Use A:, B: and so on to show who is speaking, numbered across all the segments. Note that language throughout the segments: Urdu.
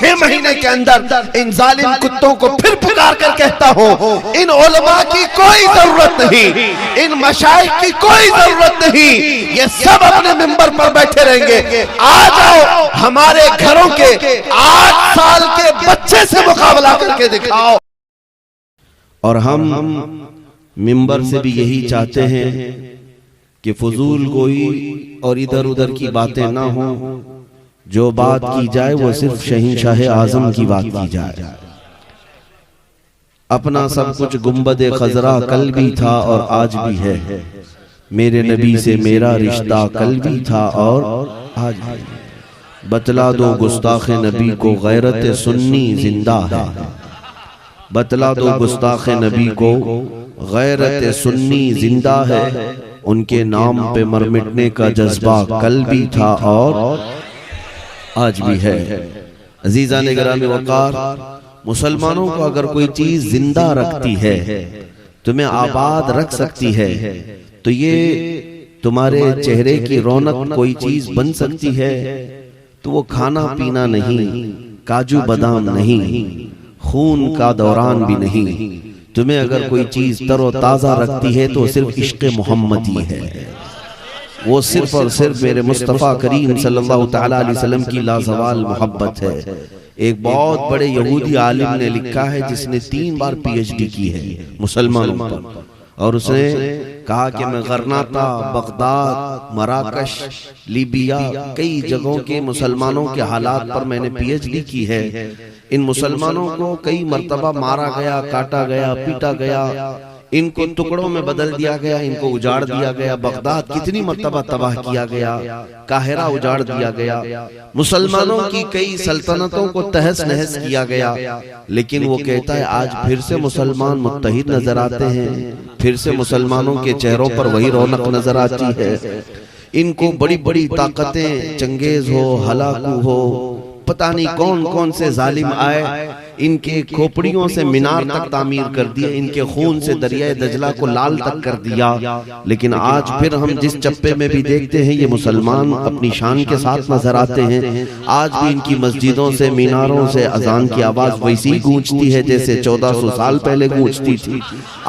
A: 6 مہینے کے اندر ان ظالم کتوں کو پھر پکار کر کہتا ہوں، ان علماء کی کوئی ضرورت نہیں، ان مشائخ کی کوئی ضرورت نہیں، یہ سب اپنے منبر پر بیٹھے رہیں گے۔ آ جاؤ ہمارے گھروں کے 8 سال کے بچے سے مقابلہ کر کے دکھاؤ۔ اور ہم منبر سے بھی یہی چاہتے ہیں کہ فضول گوئی اور ادھر ادھر کی باتیں نہ ہوں، جو بات کی جائے وہ صرف شہنشاہ اعظم کی بات کی جائے۔ اپنا سب کچھ گنبد خضرا کل بھی تھا اور آج بھی ہے، میرے نبی سے میرا رشتہ کل بھی تھا اور آج بھی ہے۔ بتلا دو گستاخ نبی کو غیرت سنی زندہ ہے، بتلا دو گستاخ نبی کو غیرت سنی زندہ ہے، ان کے نام پہ مر مٹنے کا جذبہ کل بھی تھا اور آج بھی ہے۔ عزیزان گرامی وقار، مسلمانوں کو اگر کوئی چیز زندہ رکھتی ہے، تمہیں آباد رکھ سکتی ہے، تو یہ تمہارے چہرے کی رونق کوئی چیز بن سکتی ہے، تو وہ کھانا پینا نہیں، کاجو بادام نہیں، خون کا دوران بھی نہیں۔ تمہیں اگر کوئی چیز تر و تازہ رکھتی ہے تو صرف عشق محمد ہی ہے، وہ صرف اور صرف میرے مصطفیٰ کریم صلی اللہ تعالیٰ علیہ وسلم کی لازوال محبت ہے۔ ایک بہت بڑے یہودی عالم نے لکھا ہے، جس نے 3 بار پی ایچ ڈی کی ہے مسلمانوں پر، اور اس نے کہا کہ میں غرناطہ، بغداد، مراکش، لیبیا، کئی جگہوں کے مسلمانوں کے حالات پر میں نے پی ایچ ڈی کی ہے۔ ان مسلمانوں کو کئی مرتبہ مارا گیا، کاٹا گیا، پیٹا گیا، ان کو ٹکڑوں میں بدل دیا گیا، ان کو اجاڑ دیا گیا، بغداد کتنی مرتبہ تباہ کیا گیا، قاہرہ اجاڑ دیا گیا، مسلمانوں کی کئی سلطنتوں کو تہس نہس کیا گیا، لیکن وہ کہتا ہے آج پھر سے مسلمان متحد نظر آتے ہیں، پھر سے مسلمانوں کے چہروں پر وہی رونق نظر آتی ہے۔ ان کو بڑی بڑی طاقتیں، چنگیز ہو، ہلاکو ہو، پتہ نہیں کون کون سے ظالم آئے، ان کے کھوپڑیوں سے مینار تک تعمیر کر دیا، ان کے خون سے دریائے دجلہ کو لال تک کر دیا، لیکن آج پھر ہم جس چپے میں بھی دیکھتے ہیں یہ مسلمان اپنی شان کے ساتھ نظر آتے ہیں۔ آج بھی ان کی مسجدوں سے، میناروں سے اذان کی آواز ویسی گونجتی ہے جیسے 1400 سال پہلے گونجتی تھی۔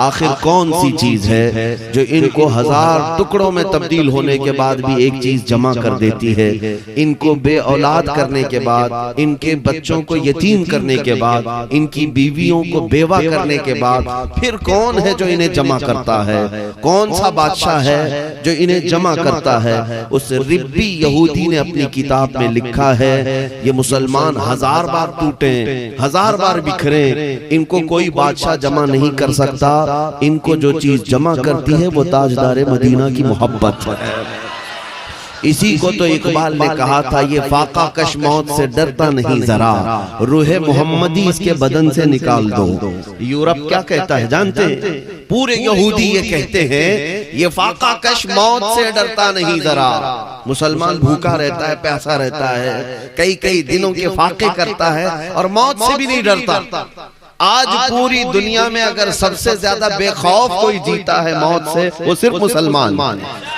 A: آخر کون سی چیز ہے جو ان کو 1000 ٹکڑوں میں تبدیل ہونے کے بعد بھی ایک چیز جمع کر دیتی ہے؟ ان کو بے اولاد کرنے کے بعد، ان کے بچوں کو یتیم کرنے کے بعد، ان کی بیویوں کو بیوہ کرنے کے بعد، پھر کون ہے جو انہیں جمع کرتا ہے؟ کون سا بادشاہ ہے جو انہیں جمع کرتا ہے؟ اس ربی یہودی نے اپنی کتاب میں لکھا ہے یہ مسلمان 1000 بار ٹوٹیں، 1000 بار بکھریں، ان کو کوئی بادشاہ جمع نہیں کر سکتا، ان کو جو چیز جمع کرتی ہے وہ تاجدار مدینہ کی محبت ہے۔ اسی کو تو اقبال نے کہا تھا، یہ فاقہ کش موت سے ڈرتا نہیں ذرا، روح محمدی اس کے بدن سے نکال دو۔ یورپ کیا کہتا ہے جانتے ہیں؟ پورے یہودی یہ کہتے ہیں یہ فاقہ کش موت سے ڈرتا نہیں ذرا۔ مسلمان بھوکا رہتا ہے، پیاسا رہتا ہے، کئی دنوں کے فاقے کرتا ہے اور موت سے بھی نہیں ڈرتا۔ آج پوری دنیا میں اگر سب سے زیادہ بے خوف کوئی جیتا ہے موت سے، وہ صرف مسلمان ہے،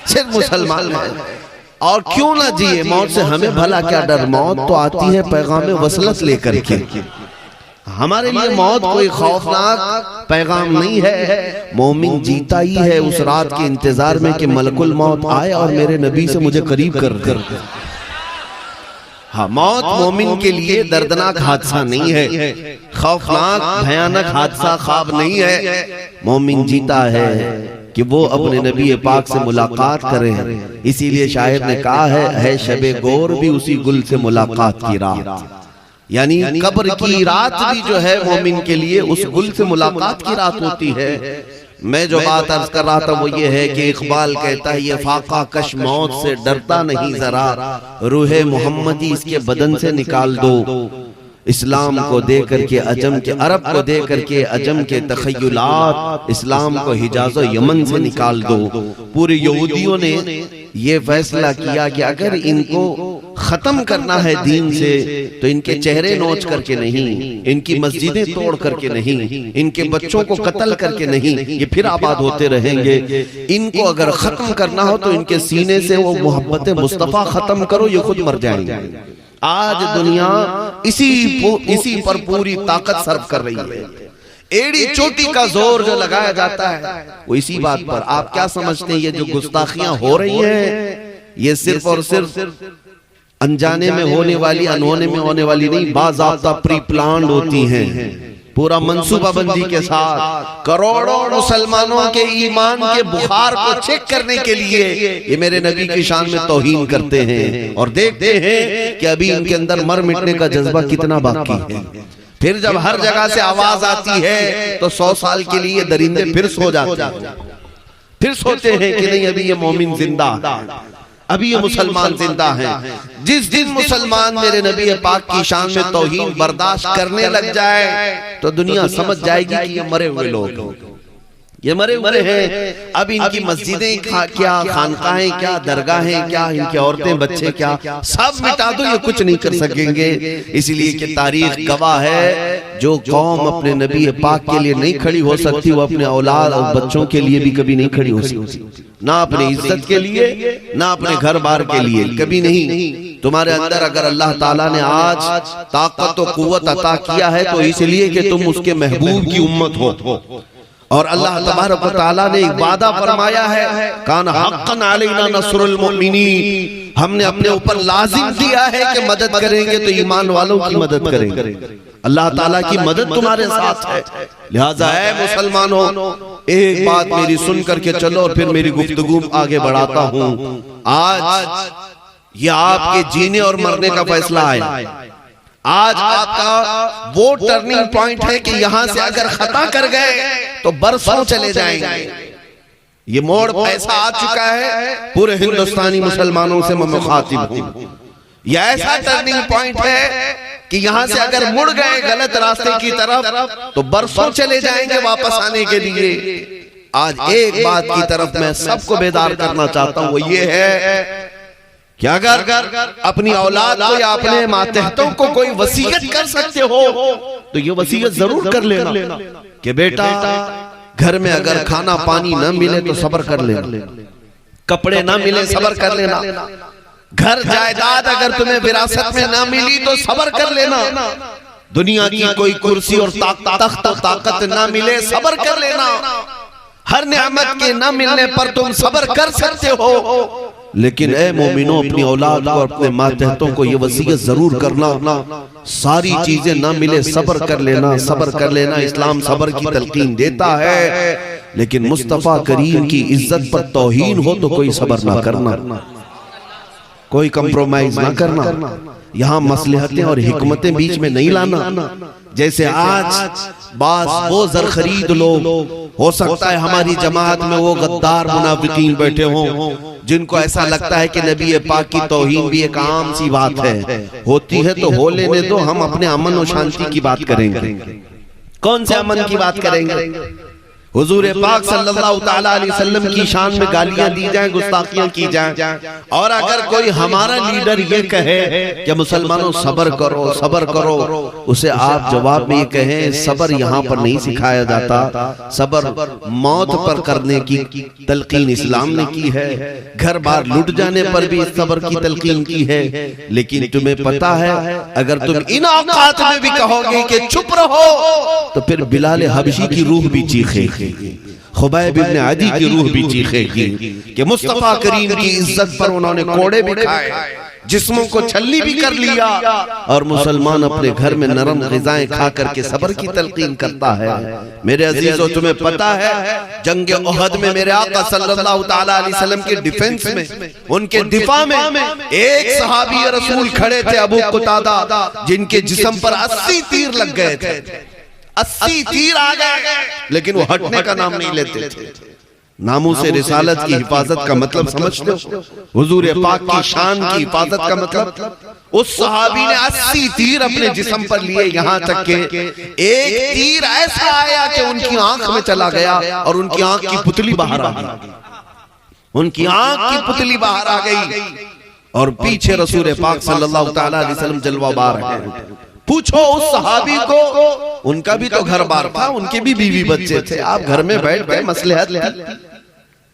A: صرف مسلمان ہے۔ اور کیوں نہ جیے موت سے؟ ہمیں بھلا کیا ڈر؟ موت تو آتی ہے پیغام وصلت لے کر کے، ہمارے لیے موت کوئی خوفناک پیغام نہیں ہے۔ مومن جیتا ہی ہے اس رات کے انتظار میں کہ ملک الموت آئے اور میرے نبی سے مجھے قریب کر دے۔ ہاں، موت مومن کے لیے دردناک حادثہ نہیں ہے، خوفناک بھیانک حادثہ خواب نہیں ہے۔ مومن جیتا ہے کہ وہ اپنے نبی پاک سے ملاقات کریں، اسی لیے شاعر نے کہا ہے شب گور بھی اسی گل سے ملاقات کی رات، یعنی قبر کی رات بھی جو ہے مومن کے لیے اس گل سے ملاقات کی رات ہوتی ہے۔ میں جو بات عرض کر رہا تھا وہ یہ ہے کہ اقبال کہتا ہے یہ فاقہ کش موت سے ڈرتا نہیں ذرا، روح محمدی اس کے بدن سے نکال دو۔ اسلام کو دے کر کے عجم کے، عرب کو دے کر کے عجم کے تخیلات، اسلام کو حجاز و یمن سے نکال دو۔ پورے یہودیوں نے یہ فیصلہ کیا کہ اگر ان کو ختم کرنا ہے دین سے تو ان کے چہرے نوچ کر کے نہیں، ان کی مسجدیں توڑ کر کے نہیں، ان کے بچوں کو قتل کر کے نہیں، یہ پھر آباد ہوتے رہیں گے۔ ان کو اگر ختم کرنا ہو تو ان کے سینے سے وہ محبت مصطفیٰ ختم کرو، یہ خود مر جائیں گے۔ آج دنیا اسی پر پوری طاقت صرف کر رہی ہے. ایڑی چوٹی کا زور جو لگایا جاتا ہے وہ اسی بات پر. آپ کیا سمجھتے ہیں یہ جو گستاخیاں ہو رہی ہیں یہ صرف اور صرف انجانے میں ہونے والی انہونے میں ہونے والی نہیں، باضابطہ پری پلانڈ ہوتی ہیں، پورا منصوبہ بندی کے ساتھ. کروڑوں مسلمانوں کے ایمان کے بخار کو چیک کرنے کے لیے یہ میرے نبی کی شان میں توہین کرتے ہیں اور دیکھتے ہیں کہ ابھی ان کے اندر مر مٹنے کا جذبہ کتنا باقی ہے. پھر جب ہر جگہ سے آواز آتی ہے تو 100 سال کے لیے درندے پھر سو جاتے ہیں، پھر سوچتے ہیں کہ نہیں ابھی یہ مومن زندہ ہے، ابھی یہ مسلمان زندہ ہیں. جس دن مسلمان میرے نبی پاک کی شان میں توہین برداشت کرنے لگ جائے تو دنیا سمجھ جائے گی کہ یہ مرے ہوئے لوگ، یہ مرے ہوئے ہیں. اب ان کی مسجدیں کیا، خانقاہیں کیا، درگاہیں کیا، ان کے عورتیں بچے کیا، سب مٹا دو، یہ کچھ نہیں کر سکیں گے. اس لیے کہ تاریخ گواہ ہے جو قوم اپنے نبی پاک کے لیے نہیں کھڑی ہو سکتی وہ اپنے اولاد اور بچوں کے لیے بھی کبھی نہیں کھڑی ہو سکتی، نہ اپنے عزت کے لیے نہ اپنے گھر بار کے لیے، کبھی نہیں. تمہارے اندر اگر اللہ تعالیٰ نے آج طاقت و قوت عطا کیا ہے تو اس لیے کہ تم اس کے محبوب کی امت ہو، اور اللہ تبارک و تعالیٰ نے ایک وعدہ فرمایا ہے کان حقا علینا نصر المؤمنین، ہم نے اپنے اوپر لازم کیا ہے کہ مدد کریں گے تو ایمان والوں کی مدد کریں گے. اللہ تعالیٰ کی مدد تمہارے ساتھ ہے. لہٰذا اے مسلمانوں ایک بات میری سن کر کے چلو اور پھر میری گفتگو آگے بڑھاتا ہوں. آج یہ آپ کے جینے اور مرنے کا فیصلہ ہے. آج آپ کا وہ ٹرننگ پوائنٹ ہے کہ یہاں سے اگر خطا کر گئے تو برسوں چلے جائیں گے. یہ موڑ ایسا آ چکا ہے پورے ہندوستانی مسلمانوں سے میں مخاطب ہوں. یہ ایسا ٹرننگ پوائنٹ ہے کہ یہاں سے اگر مڑ گئے غلط راستے کی طرف تو برسوں چلے جائیں گے واپس آنے کے لیے. آج ایک بات کی طرف میں سب کو بیدار کرنا چاہتا ہوں، وہ یہ ہے کہ اگر اپنی اولاد کو یا اپنے ماتحتوں کو کوئی وصیت کر سکتے ہو تو یہ وصیت ضرور کر لینا کہ بیٹا گھر میں اگر کھانا پانی نہ ملے تو صبر کر لینا، کپڑے نہ ملے صبر کر لینا، گھر جائیداد اگر تمہیں وراثت میں نہ ملی تو صبر کر لینا، دنیا کی کوئی کرسی اور تخت و طاقت نہ ملے صبر کر لینا، ہر نعمت کے نہ ملنے پر تم صبر کر سکتے ہو. لیکن اے مومنوں اپنی اولاد اور اپنے ماتحتوں کو یہ وصیت ضرور کرنا، ساری چیزیں نہ ملے صبر کر لینا، صبر کر لینا. اسلام صبر کی تلقین دیتا ہے لیکن مصطفیٰ کریم کی عزت پر توہین ہو تو کوئی صبر نہ کرنا، کوئی کمپرومائز نہ کرنا. یہاں مصلحتیں اور حکمتیں بیچ میں نہیں لانا. جیسے آج بعض وہ زرخرید لوگ، ہو سکتا ہے ہماری جماعت میں وہ غدار منافقین بیٹھے ہوں جن کو ایسا لگتا ہے کہ نبی پاک کی توہین بھی ایک عام سی بات ہے، ہوتی ہے تو ہو لینے دو، ہم اپنے امن و شانتی کی بات کریں گے. کون سے امن کی بات کریں گے؟ حضور پاک صلی اللہ تعالیٰ علیہ وسلم کی شان میں گالیاں دی جائیں، گستاخیاں کی جائیں، اور اگر کوئی ہمارا لیڈر یہ کہے کہ مسلمانوں صبر کرو صبر کرو، اسے آپ جواب میں یہ کہیں صبر یہاں پر نہیں سکھایا جاتا، صبر موت پر کرنے کی تلقین اسلام نے کی ہے، گھر بار لٹ جانے پر بھی صبر کی تلقین کی ہے. لیکن تمہیں پتا ہے اگر تم ان اوقات میں بھی کہو گے کہ چپ رہو تو پھر بلال حبشی کی روح بھی چیخے گی، خبیب ابن عدی کی روح بھی چیخے گی کہ مصطفیٰ کریم کی عزت پر انہوں نے کوڑے بھی کھائے، جسموں کو چھلی بھی کر لیا، اور مسلمان اپنے گھر میں نرم غذائیں کھا کر کے صبر کی تلقین کرتا ہے. میرے عزیزو تمہیں پتا ہے جنگ احد میں میرے آقا صلی اللہ تعالیٰ علیہ وسلم کے ڈیفنس میں، ان کے دفاع میں ایک صحابی رسول کھڑے تھے ابو قتادہ، جن کے جسم پر 80 تیر لگ گئے تھے، 80 تیر آ گئے لیکن وہ ہٹنے کا نام نہیں لیتے تھے. ناموس رسالت کی حفاظت کا مطلب سمجھتے ہو؟ حضور پاک کی شان کی حفاظت کا مطلب؟ اس صحابی نے 80 تیر اپنے جسم پر لیے، یہاں تک کہ ایک تیر ایسا آیا کہ ان کی آنکھ میں چلا گیا اور ان کی آنکھ کی پتلی باہر آ گئی، ان کی آنکھ کی پتلی باہر آ گئی، اور پیچھے رسول پاک صلی اللہ تعالیٰ علیہ وسلم جلوہ بار ہیں. پوچھو اس صحابی کو، ان کا بھی تو گھر بار تھا، ان کے بھی بیوی بچے تھے، آپ گھر میں بیٹھ کے مصلحت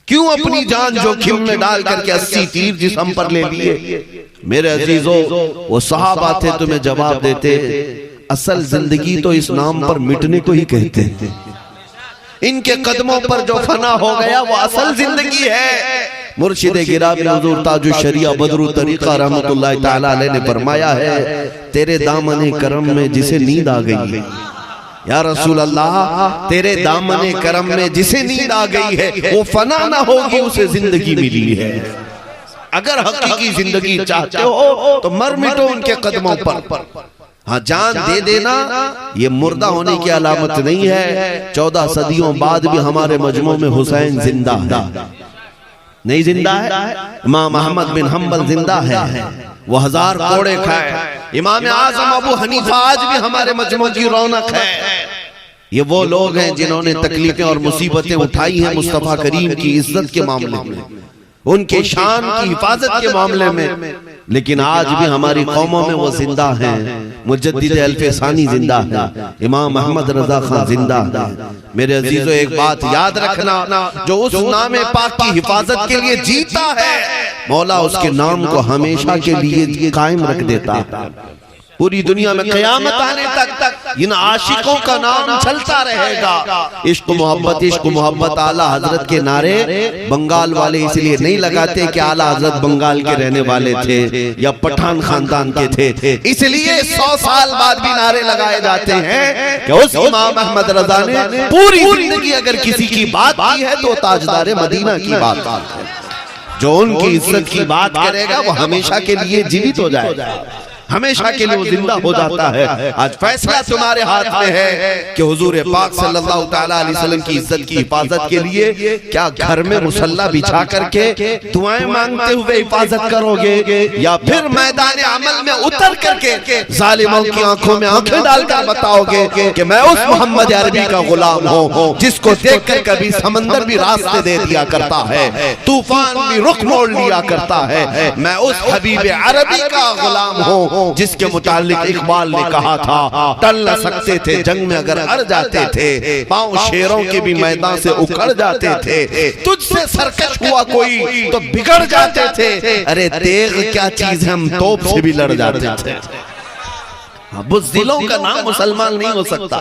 A: کیوں اپنی جان جوکھم میں ڈال کر کے 80 تیر جسم پر لے لیے؟ میرے عزیزو وہ صحابہ تھے تمہیں جواب دیتے اصل زندگی تو اس نام پر مٹنے کو ہی کہتے ہیں، ان کے قدموں پر جو فنا ہو گیا وہ اصل زندگی ہے۔ مرشد گرامی حضور تاج الشریعہ بدر الطریقہ رحمت اللہ تعالی علیہ نے فرمایا ہے تیرے دامن کرم میں جسے نیند آ گئی، یا رسول اللہ تیرے دامن کرم میں جسے نیند آ گئی ہے وہ فنا نہ ہوگی، اسے زندگی ملی ہے۔ اگر حقیقی زندگی چاہتے ہو تو مر مٹو ان کے قدموں پر۔ ہاں جان دے دینا یہ مردہ ہونے کی علامت نہیں ہے۔ 14 صدیوں بعد بھی ہمارے مجمع میں حسین زندہ ہے، نہیں زندہ ہے؟ امام احمد بن حنبل زندہ ہے، وہ 1000 کوڑے کھائے۔ امام اعظم ابو حنیفہ آج بھی ہمارے مجمع کی رونق ہے۔ یہ وہ لوگ ہیں جنہوں نے تکلیفیں اور مصیبتیں اٹھائی ہیں مصطفیٰ کریم کی عزت کے معاملے میں، ان کے شان کی حفاظت کے معاملے میں، لیکن آج بھی ہماری قوموں میں وہ زندہ ہیں۔ مجدد الف ثانی زندہ ہے، امام احمد رضا خان زندہ ہے۔ میرے عزیزو ایک بات یاد رکھنا، جو اس نام پاک کی حفاظت کے لیے جیتا ہے مولا اس کے نام کو ہمیشہ کے لیے قائم رکھ دیتا ہے۔ پوری دنیا میں قیامت آنے تک ان عاشقوں کا نام چلتا رہے گا۔ عشق محبت اعلیٰ حضرت کے نعرے بنگال والے اس لیے نہیں لگاتے کہ اعلیٰ حضرت بنگال کے رہنے والے تھے یا پٹھان خاندان کے تھے، اس لیے 100 سال بعد بھی نعرے لگائے جاتے ہیں کہ اس امام احمد رضا نے پوری زندگی اگر کسی کی بات کی ہے تو تاجدار مدینہ کی بات ہے۔ جو ان کی عزت کی بات کرے گا وہ ہمیشہ کے لیے جیوت ہو جائے گا، ہمیشہ کے لیے وہ زندہ ہو جاتا ہے۔ آج فیصلہ تمہارے ہاتھ میں ہے کہ حضور پاک صلی اللہ تعالیٰ علیہ وسلم کی عزت کی حفاظت کے لیے کیا گھر میں مصلی بچھا کر کے دعائیں مانگتے ہوئے حفاظت کرو گے، یا پھر میدان عمل میں اتر کر کے ظالموں کی آنکھوں میں آنکھیں ڈال کر بتاؤ گے کہ میں اس محمد عربی کا غلام ہوں جس کو دیکھ کر کبھی سمندر بھی راستے دے دیا کرتا ہے، طوفان بھی رخ موڑ لیا کرتا ہے، میں اس حبیب عربی کا غلام ہوں جس کے متعلق اقبال نے کہا تھا ٹل نہ سکتے تھے جنگ میں اگر اڑ جاتے تھے، پاؤں شیروں کے بھی میدان سے اکھڑ جاتے تھے، تجھ سے سرکش ہوا کوئی تو بگڑ جاتے تھے، ارے تیغ کیا چیز ہے ہم توپ سے بھی لڑ جاتے تھے۔ بزدلوں کا نام مسلمان نہیں ہو سکتا،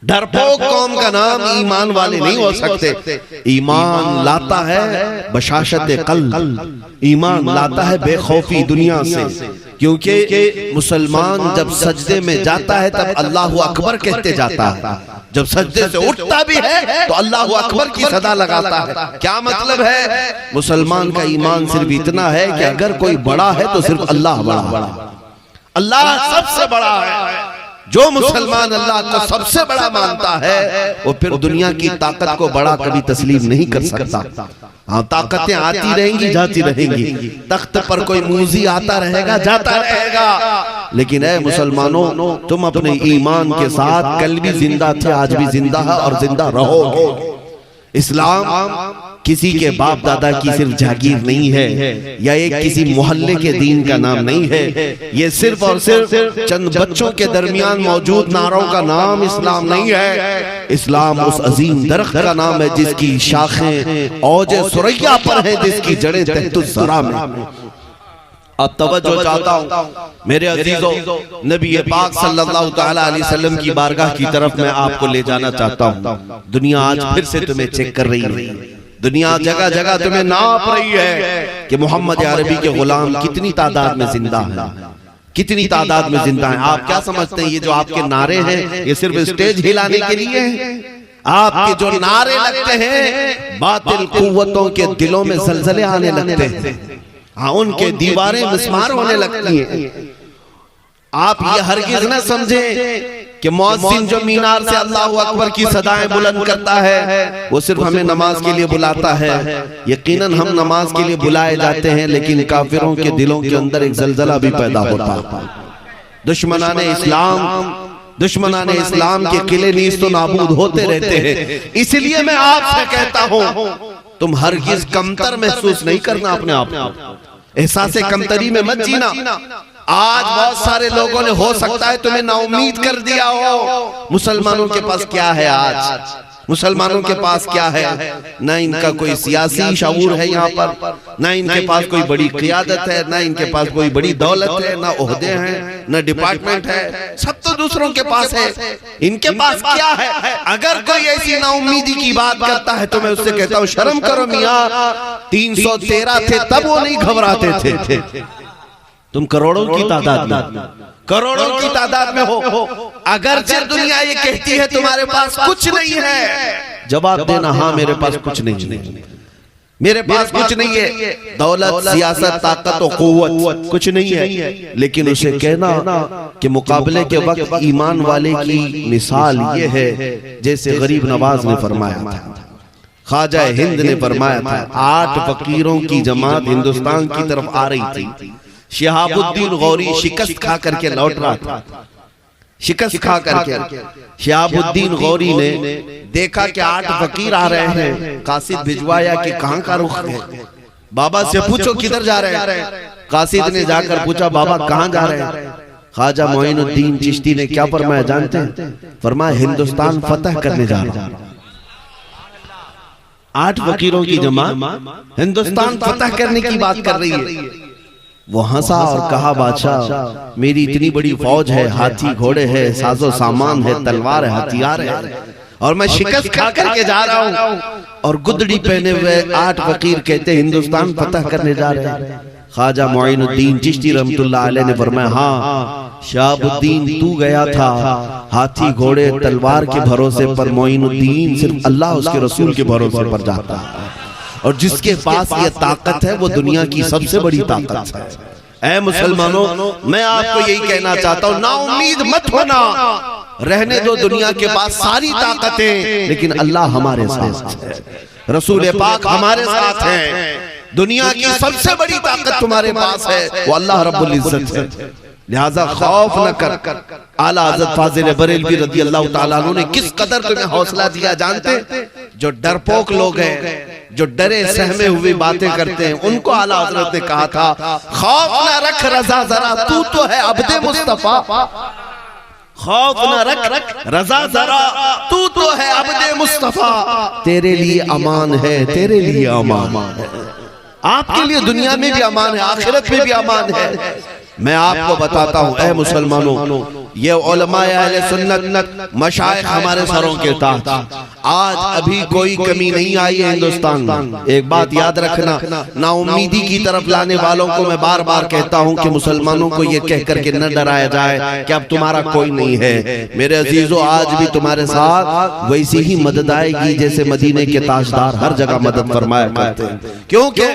A: ڈرپوک قوم کا نام ایمان والے نہیں ہو سکتے۔ ایمان لاتا ہے بشاشت قلب، ایمان لاتا ہے بے خوفی دنیا سے، کیونکہ مسلمان جب سجدے میں جاتا ہے تب اللہ اکبر کہتے جاتا ہے، جب سجدے سے اٹھتا بھی ہے تو اللہ اکبر کی صدا لگاتا ہے۔ کیا مطلب ہے؟ مسلمان کا ایمان صرف اتنا ہے کہ اگر کوئی بڑا ہے تو صرف اللہ بڑا، اللہ سب سے بڑا ہے۔ جو مسلمان اللہ کو سب سے بڑا مانتا ہے وہ پھر دنیا کی طاقت کو بڑا کبھی تسلیم نہیں کر سکتا۔ ہاں طاقتیں آتی رہیں گی جاتی رہیں گی، تخت پر کوئی موذی آتا رہے گا جاتا رہے گا، لیکن اے مسلمانوں تم اپنے ایمان کے ساتھ کل بھی زندہ تھے، آج بھی زندہ ہے اور زندہ رہو گے۔ اسلام کسی کے باپ دادا کی صرف جاگیر نہیں ہے یا ایک کسی محلے کے دین کا نام نہیں ہے، یہ صرف اور صرف چند بچوں کے درمیان موجود نعروں کا نام اسلام نہیں ہے۔ اسلام اس عظیم درخت کا نام ہے جس کی شاخیں اوج ثریا پر ہیں، جس کی جڑیں تحت الثری میں۔ اب توجہ چاہتا ہوں میرے عزیزو، نبی پاک صلی اللہ تعالیٰ علیہ وسلم کی بارگاہ کی طرف میں آپ کو لے جانا چاہتا ہوں۔ دنیا آج پھر سے تمہیں چیک کر رہی ہے، دنیا جگہ جگہ تمہیں ناپ رہی ہے کہ محمد عربی کے غلام کتنی تعداد میں زندہ ہیں، کتنی تعداد میں زندہ ہیں۔ آپ کیا سمجھتے ہیں یہ جو آپ کے نعرے ہیں یہ صرف اسٹیج ہلانے کے لیے ہیں؟ آپ کے جو نعرے لگتے ہیں باطل قوتوں کے دلوں میں زلزلے آنے لگتے ہیں، ہاں ان کے دیواریں مسمار ہونے لگتی ہیں۔ آپ یہ ہرگز نہ سمجھیں کہ مؤذن جو مینار سے اللہ اکبر کی صدائیں بلند کرتا ہے وہ صرف ہمیں نماز کے لیے بلاتا ہے۔ یقیناً ہم نماز کے لیے بلائے جاتے ہیں، لیکن کافروں کے دلوں کے اندر ایک زلزلہ بھی پیدا ہوتا ہے۔ دشمنان اسلام کے قلعے نیست و نابود ہوتے رہتے ہیں۔ اس لیے میں آپ سے کہتا ہوں تم ہرگز کمتر محسوس نہیں کرنا اپنے آپ کو، احساس کمتری میں مت جینا۔ آج بہت سارے لوگوں نے ہو سکتا ہے تمہیں نا امید کر دیا ہو۔ مسلمانوں کے پاس کیا ہے آج؟ مسلمانوں کے پاس کیا ہے؟ نہ ان کا کوئی سیاسی شعور ہے یہاں پر، نہ ان کے پاس کوئی بڑی قیادت ہے، نہ ان کے پاس کوئی بڑی دولت ہے، نہ عہدے ہیں، نہ ڈپارٹمنٹ ہے، سب تو دوسروں کے پاس ہے۔ ان کے پاس کیا ہے؟ اگر کوئی ایسی نا امیدی کی بات کرتا ہے تو میں اس سے کہتا ہوں شرم کرو میاں، 313 تھے تب وہ نہیں گھبراتے تھے، تم کروڑوں کی تعداد میں ہو، اگرچہ دنیا یہ کہتی ہے تمہارے پاس کچھ نہیں ہے، جواب دینا ہاں میرے پاس کچھ نہیں ہے، میرے پاس کچھ نہیں ہے، دولت، سیاست، طاقت و قوت کچھ نہیں ہے، لیکن اسے کہنا کہ مقابلے کے وقت ایمان والے کی مثال یہ ہے جیسے غریب نواز نے فرمایا تھا، خواجہ ہند نے فرمایا تھا، 8 فقیروں کی جماعت ہندوستان کی طرف آ رہی تھی، شہاب الدین غوری شکست کھا کر کے لوٹ رہا تھا، شکست کھا کر کے شہاب الدین غوری نے دیکھا کہ 8 فقیر آ رہے ہیں، قاصد بھجوایا کہ کہاں کا رخ ہے، بابا سے پوچھو کدھر جا رہے ہیں، قاصد نے جا کر پوچھا بابا کہاں جا رہے ہیں، خواجہ معین الدین چشتی نے کیا فرمایا جانتے ہیں؟ فرمایا ہندوستان فتح کرنے جا رہا، 8 فقیروں کی جماعت ہندوستان فتح کرنے کی بات کر رہی ہے۔ وہ ہنسا اور کہا بادشاہ میری اتنی بڑی فوج ہے، ہاتھی گھوڑے ہے، ساز و سامان ہے، تلوار ہے، ہتھیار ہے، اور میں شکست کھا کر کے جا رہا ہوں، اور گدڑی پہنے ہوئے 8 فقیر کہتے ہندوستان فتح کرنے جا رہے ہیں۔ خواجہ معین الدین چشتی رحمت اللہ علیہ نے فرمایا ہاں شہاب الدین تو گیا تھا ہاتھی گھوڑے تلوار کے بھروسے پر، معین الدین صرف اللہ اس کے رسول کے بھروسے پر جاتا ہے، اور جس کے پاس یہ طاقت ہے وہ دنیا کی سب سے بڑی طاقت ہے۔ اے مسلمانوں، میں آپ کو یہی کہنا چاہتا ہوں نا امید مت ہونا، رہنے دو دنیا کے پاس ساری طاقتیں، لیکن اللہ ہمارے ساتھ ہے، رسول پاک ہمارے ساتھ ہیں، دنیا کی سب سے بڑی طاقت تمہارے پاس ہے وہ اللہ رب العزت ہے، لہذا خوف نہ کر۔ اعلیٰ حضرت فاضل بریلوی رضی اللہ تعالیٰ عنہ نے کس قدر تمہیں حوصلہ دیا جانتے؟ جو ڈرپوک لوگ ہیں، جو ڈرے سہمے ہوئے باتیں کرتے ہیں، ان کو اعلیٰ حضرت نے کہا تھا خوف نہ رکھ رضا ذرا، تو ہے عبد مصطفیٰ، خوف نہ رکھ رضا ذرا، تو ہے عبد مصطفیٰ، تیرے لیے امان ہے، تیرے لیے امان ہے، آپ کے لیے دنیا میں بھی امان ہے، آخرت میں بھی امان ہے۔ میں آپ کو بتاتا ہوں اے مسلمانوں، یہ علماء اہل سنت مشائخ ہمارے سروں کے تحت، آج ابھی کوئی کمی نہیں آئی ہے ہندوستان میں۔ ایک بات یاد رکھنا، نا امیدی کی طرف لانے والوں کو میں بار بار کہتا ہوں کہ مسلمانوں کو یہ کہہ کر کے نہ ڈرایا جائے کہ اب تمہارا کوئی نہیں ہے، میرے عزیزو آج بھی تمہارے ساتھ ویسی ہی مدد آئے گی جیسے مدینے کے تاجدار ہر جگہ مدد فرمایا کرتے ہیں، کیونکہ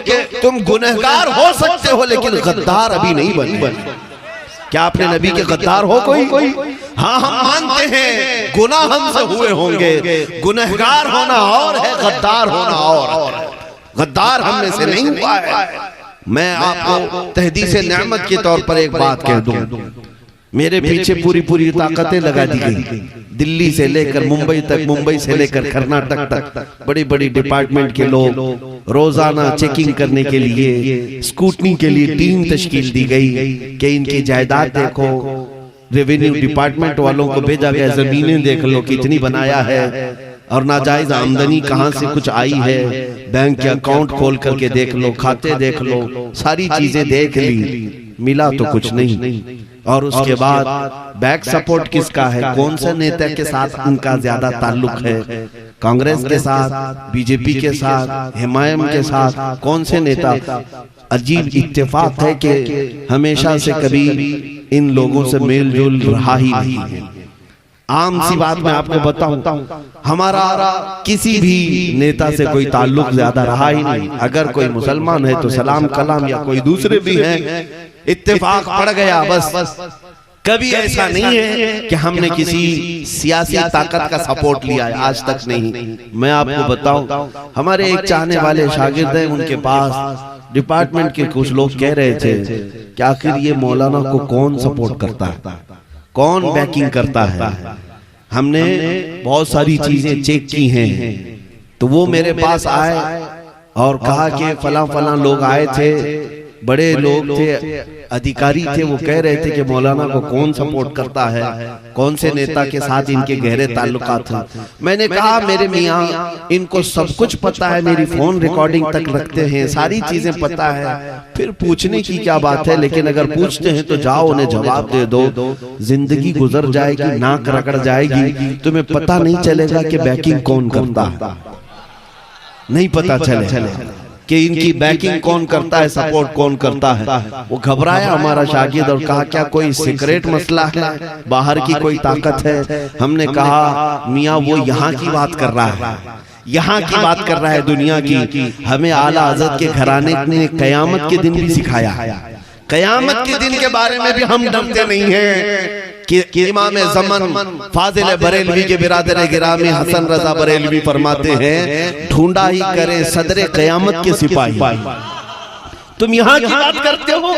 A: تم گنہگار ہو سکتے ہو لیکن غدار ابھی نہیں بنے۔ کیا اپنے نبی کے غدار ہو کوئی؟ ہاں ہم مانتے ہیں گناہ ہم سے ہوئے ہوں گے، گنہگار ہونا اور ہے، غدار ہونا اور ہے، غدار ہم میں سے نہیں ہوا ہے۔ میں آپ کو تحدیث نعمت کے طور پر ایک بات کہہ دوں، میرے پیچھے پوری طاقتیں لگا دی گئی، دلی سے لے کر ممبئی تک، ممبئی سے لے کر کرناٹک تک، بڑی ڈپارٹمنٹ کے لوگ، روزانہ چیکنگ کرنے کے لیے، سکوٹنی کے لیے ٹیم تشکیل دی گئی کہ ان کی جائیداد دیکھو، ریونیو ڈپارٹمنٹ والوں کو بھیجا گیا زمینیں دیکھ لو کتنی بنایا ہے، اور ناجائز آمدنی کہاں سے کچھ آئی ہے، بینک کے اکاؤنٹ کھول کر کے دیکھ لو، کھاتے دیکھ لو، ساری چیزیں دیکھ لی، ملا تو کچھ نہیں۔ اور اس کے بعد بیک سپورٹ کس کا ہے، کون سے نیتا کے ساتھ ان کا زیادہ تعلق ہے، کانگریس کے ساتھ، بی جے پی کے ساتھ، حمایم کے ساتھ، کون سے نیتا؟ عجیب اتفاق ہے کہ ہمیشہ سے کبھی ان لوگوں سے میل جول رہا ہی نہیں ہے۔ عام سی بات میں آپ کو بتاؤں، ہمارا کسی بھی نیتا سے کوئی تعلق زیادہ رہا ہی نہیں، اگر کوئی مسلمان ہے تو سلام کلام، یا کوئی دوسرے بھی ہیں اتفاق پڑ گیا بس۔ کبھی ایسا نہیں ہے کہ ہم نے کسی سیاسی طاقت کا سپورٹ لیا ہے، آج تک نہیں۔ میں آپ کو بتاؤں، ہمارے ایک چاہنے والے شاگرد ہیں، ان کے پاس ڈپارٹمنٹ کے کچھ لوگ کہہ رہے تھے کہ آخر یہ مولانا کو کون سپورٹ کرتا ہے، کون بیکنگ کرتا ہے۔ ہم نے بہت ساری چیزیں چیک کی ہیں، تو وہ میرے پاس آئے اور کہا کہ فلاں لوگ آئے تھے بڑے لوگ تھے، ادھیکاری تھے، وہ کہہ رہے تھے کہ مولانا کو کون سپورٹ کرتا ہے، کون سے نیتا کے ساتھ ان کے گہرے تعلقات ہیں۔ میں نے کہا میرے میاں ان کو سب کچھ پتا ہے، میری فون ریکارڈنگ تک رکھتے ہیں، ساری چیزیں پتا ہے، پھر پوچھنے کی کیا بات ہے، لیکن اگر پوچھتے ہیں تو جاؤ انہیں جواب دے دو، زندگی گزر جائے گی، ناک رگڑ جائے گی، تمہیں پتہ نہیں چلے گا کہ بیکنگ کون کرتا ہے، نہیں پتہ چلے کہ ان کی بیکنگ کون کرتا ہے، سپورٹ کون کرتا ہے۔ وہ گھبرایا ہمارا شاگرد اور کہا کیا کوئی سیکریٹ مسئلہ ہے، باہر کی کوئی طاقت ہے؟ ہم نے کہا میاں وہ یہاں کی بات کر رہا ہے، یہاں کی بات کر رہا ہے، دنیا کی۔ ہمیں اعلیٰ حضرت کے گھرانے نے قیامت کے دن بھی سکھایا، قیامت کے دن کے بارے میں بھی ہم ڈرتے نہیں ہیں کہ امام زمن فاضل بریلوی کے برادر گرامی حسن رضا بریلوی فرماتے ہیں ڈھونڈا ہی کریں صدر قیامت کے سپاہی۔ تم یہاں کی بات کرتے ہو،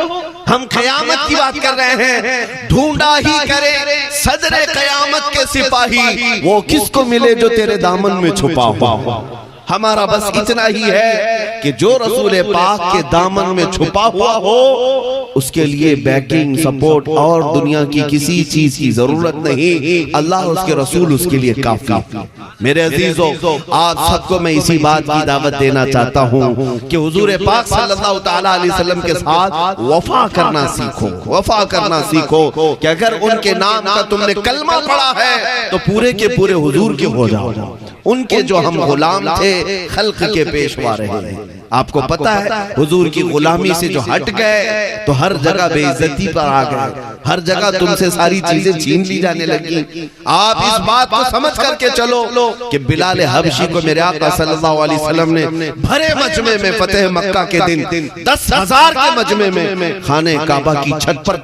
A: ہم قیامت کی بات کر رہے ہیں۔ ڈھونڈا ہی کریں صدر قیامت کے سپاہی، وہ کس کو ملے جو تیرے دامن میں چھپا ہوا۔ ہمارا بس اتنا ہی ہے کہ جو رسول پاک کے دامن میں چھپا ہوا ہو اس کے لیے بیکنگ، سپورٹ اور دنیا کی کسی چیز کی ضرورت نہیں، اللہ اس کے رسول اس کے لیے کافی۔ میرے عزیزو، آپ سب کو میں اسی بات کی دعوت دینا چاہتا ہوں کہ حضور پاک صلی اللہ تعالیٰ علیہ وسلم کے ساتھ وفا کرنا سیکھو، وفا کرنا سیکھو کہ اگر ان کے نام کا تم نے کلمہ پڑھا ہے تو پورے کے پورے حضور کے ہو جاؤ۔ ان کے جو ہم غلام تھے خلق کے پیشوا رہے ہیں۔ آپ کو پتا ہے حضور کی غلامی سے جو ہٹ گئے تو ہر جگہ بے عزتی پر آ گئے، ہر جگہ تم سے ساری چیزیں چھین لی جانے لگی۔ آپ اس بات کو سمجھ کر کے چلو کہ بلال حبشی کو میرے آقا صلی اللہ علیہ وسلم نے بھرے مجمع میں فتح مکہ کے دن 10,000 کے مجمع میں خانہ کعبہ کی چھت پر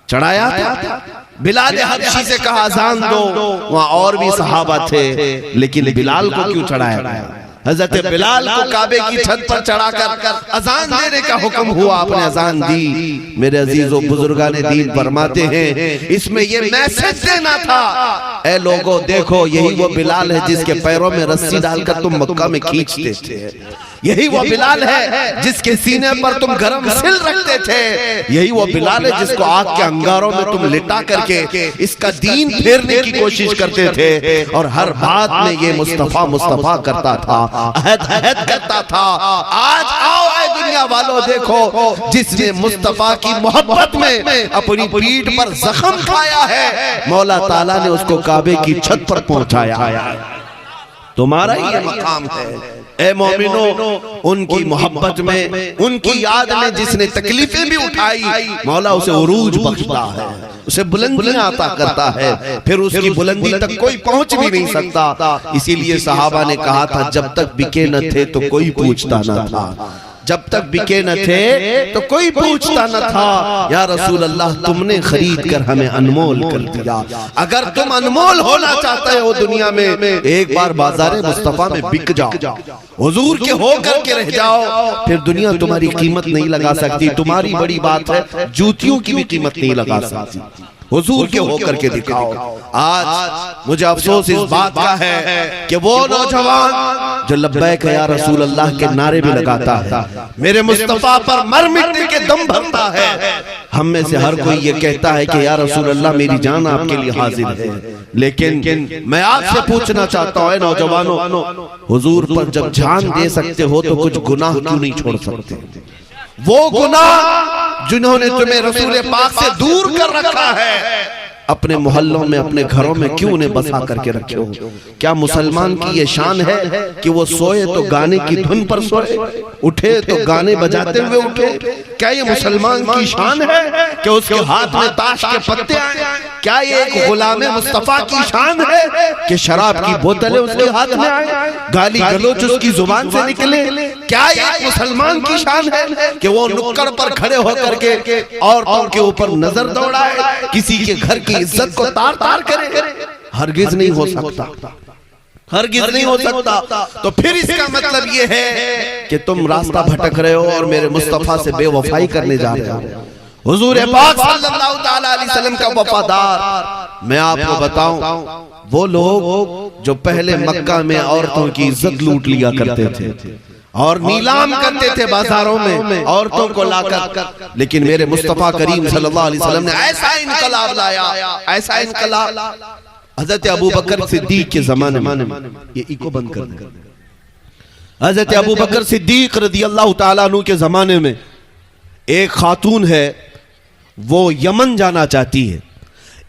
A: چڑھایا تھا۔ بلال حبشی سے کہا اذان دو، وہاں اور بھی صحابہ تھے لیکن بلال کو کیوں چڑھایا گیا؟ حضرت بلال کو کعبے کی چھت پر چڑھا کر اذان دینے کا حکم ہوا، آپ نے اذان دی۔ میرے عزیزو، بزرگان دین فرماتے ہیں اس میں یہ میسج دینا تھا، اے لوگو دیکھو یہی وہ بلال ہے جس کے پیروں میں رسی ڈال کر تم مکہ میں کھینچتے تھے، یہی وہ بلال ہے جس کے سینے پر تم گرم سل رکھتے تھے، یہی وہ بلال ہے جس کو آگ کے انگاروں میں تم لٹا کر کے اس کا دین پھیرنے کی کوشش کرتے تھے، اور ہر بات میں یہ مصطفیٰ مصطفیٰ کرتا تھا، عہد کرتا تھا۔ آج آؤ اے دنیا والو دیکھو جس نے مصطفیٰ کی محبت میں اپنی پیٹھ پر زخم کھایا ہے، مولا تعالیٰ نے اس کو کعبے کی چھت پر پہنچایا۔ تمہارا یہ مقام ہے اے مومنو، ان کی محبت میں، ان کی یاد میں جس نے تکلیفیں بھی اٹھائی، مولا اسے عروج بخشتا ہے، اسے بلندیاں عطا کرتا ہے، پھر اس کی بلندی تک کوئی پہنچ بھی نہیں سکتا۔ اسی لیے صحابہ نے کہا تھا جب تک بکے نہ تھے تو کوئی پوچھتا نہ تھا، جب تک بکے نہ تھے تو کوئی پوچھتا نہ تھا۔ یا رسول اللہ تم نے خرید کر ہمیں انمول کر دیا، اگر تم انمول ہونا چاہتے ہو دنیا میں ایک بار بازار مصطفیٰ میں بک جاؤ، حضور کے ہو کر کے رہ جاؤ، پھر دنیا تمہاری قیمت نہیں لگا سکتی۔ تمہاری بڑی بات ہے جوتیوں کی بھی قیمت نہیں لگا سکتی، حضور کے ہو کر کے دکھاؤ۔ آج مجھے افسوس اس بات کا ہے کہ وہ نوجوان جو لبیک یا رسول اللہ کے نعرے بھی لگاتا ہے، میرے مصطفیٰ پر مر مٹنے کے دم بھرتا ہے، ہم میں سے ہر کوئی یہ کہتا ہے کہ یا رسول اللہ میری جان آپ کے لیے حاضر ہے، لیکن میں آپ سے پوچھنا چاہتا ہوں اے نوجوانوں، حضور پر جب جان دے سکتے ہو تو کچھ گناہ کیوں نہیں چھوڑ سکتے؟ وہ گناہ جنہوں نے تمہیں رسول پاک سے دور کر رکھا ہے، اپنے محلوں میں اپنے گھروں میں کیوں انہیں بسا کر کے رکھے ہو؟ کیا مسلمان کی یہ شان ہے کہ وہ سوئے تو گانے کی دھن پر سوئے، اٹھے تو گانے بجاتے ہوئے اٹھے؟ کیا یہ مسلمان کی شان ہے کہ اس کے ہاتھ میں تاش کے پتے آئیں؟ کیا یہ ایک غلام مصطفیٰ کی شان ہے کہ شراب کی بوتلیں اس کے ہاتھ میں آئیں، گالی گلوچ اس کی زبان سے نکلے؟ کیا یہ ایک مسلمان کی شان ہے کہ وہ نکڑ پر کھڑے ہو کر کے عورتوں کے اوپر نظر دوڑائے، کسی کے گھر کی عزت کو تار تار کرے؟ ہرگز نہیں ہو سکتا، ہرگز نہیں ہو سکتا۔ تو پھر اس کا مطلب یہ ہے کہ تم راستہ بھٹک رہے ہو اور میرے مصطفیٰ سے بے وفائی کرنے جا رہے ہو۔ حضور پاک صلی اللہ تعالیٰ علیہ وسلم کا وفادار، میں آپ کو بتاؤں وہ لوگ جو پہلے مکہ میں عورتوں کی عزت لوٹ لیا کرتے تھے، اور نیلام کرتے تھے بازاروں میں عورتوں کو لا کر، لیکن میرے مصطفیٰ کریم صلی اللہ علیہ وسلم نے ایسا انقلاب لایا، ایسا انقلاب۔ حضرت ابوبکر صدیق کے زمانے میں، یہ ایکو بند کر دیں، حضرت ابوبکر صدیق رضی اللہ تعالیٰ عنہ کے زمانے میں ایک خاتون ہے، وہ یمن جانا چاہتی ہے،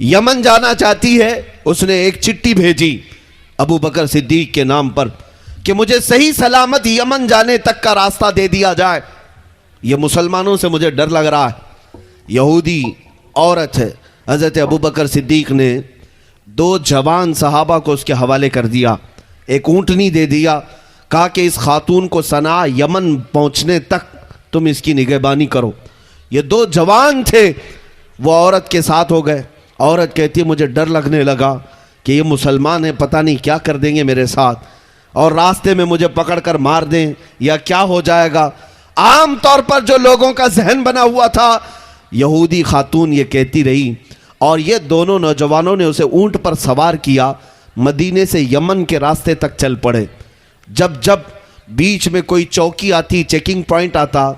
A: یمن جانا چاہتی ہے۔ اس نے ایک چٹھی بھیجی ابوبکر صدیق کے نام پر کہ مجھے صحیح سلامت یمن جانے تک کا راستہ دے دیا جائے، یہ مسلمانوں سے مجھے ڈر لگ رہا ہے۔ یہودی عورت ہے۔ حضرت ابوبکر صدیق نے 2 جوان صحابہ کو اس کے حوالے کر دیا، ایک اونٹنی دے دیا، کہا کہ اس خاتون کو صنعاء یمن پہنچنے تک تم اس کی نگہبانی کرو۔ یہ 2 جوان تھے، وہ عورت کے ساتھ ہو گئے۔ عورت کہتی ہے مجھے ڈر لگنے لگا کہ یہ مسلمان ہیں، پتہ نہیں کیا کر دیں گے میرے ساتھ، اور راستے میں مجھے پکڑ کر مار دیں یا کیا ہو جائے گا۔ عام طور پر جو لوگوں کا ذہن بنا ہوا تھا، یہودی خاتون یہ کہتی رہی، اور یہ دونوں نوجوانوں نے اسے اونٹ پر سوار کیا، مدینے سے یمن کے راستے تک چل پڑے۔ جب بیچ میں کوئی چوکی آتی، چیکنگ پوائنٹ آتا،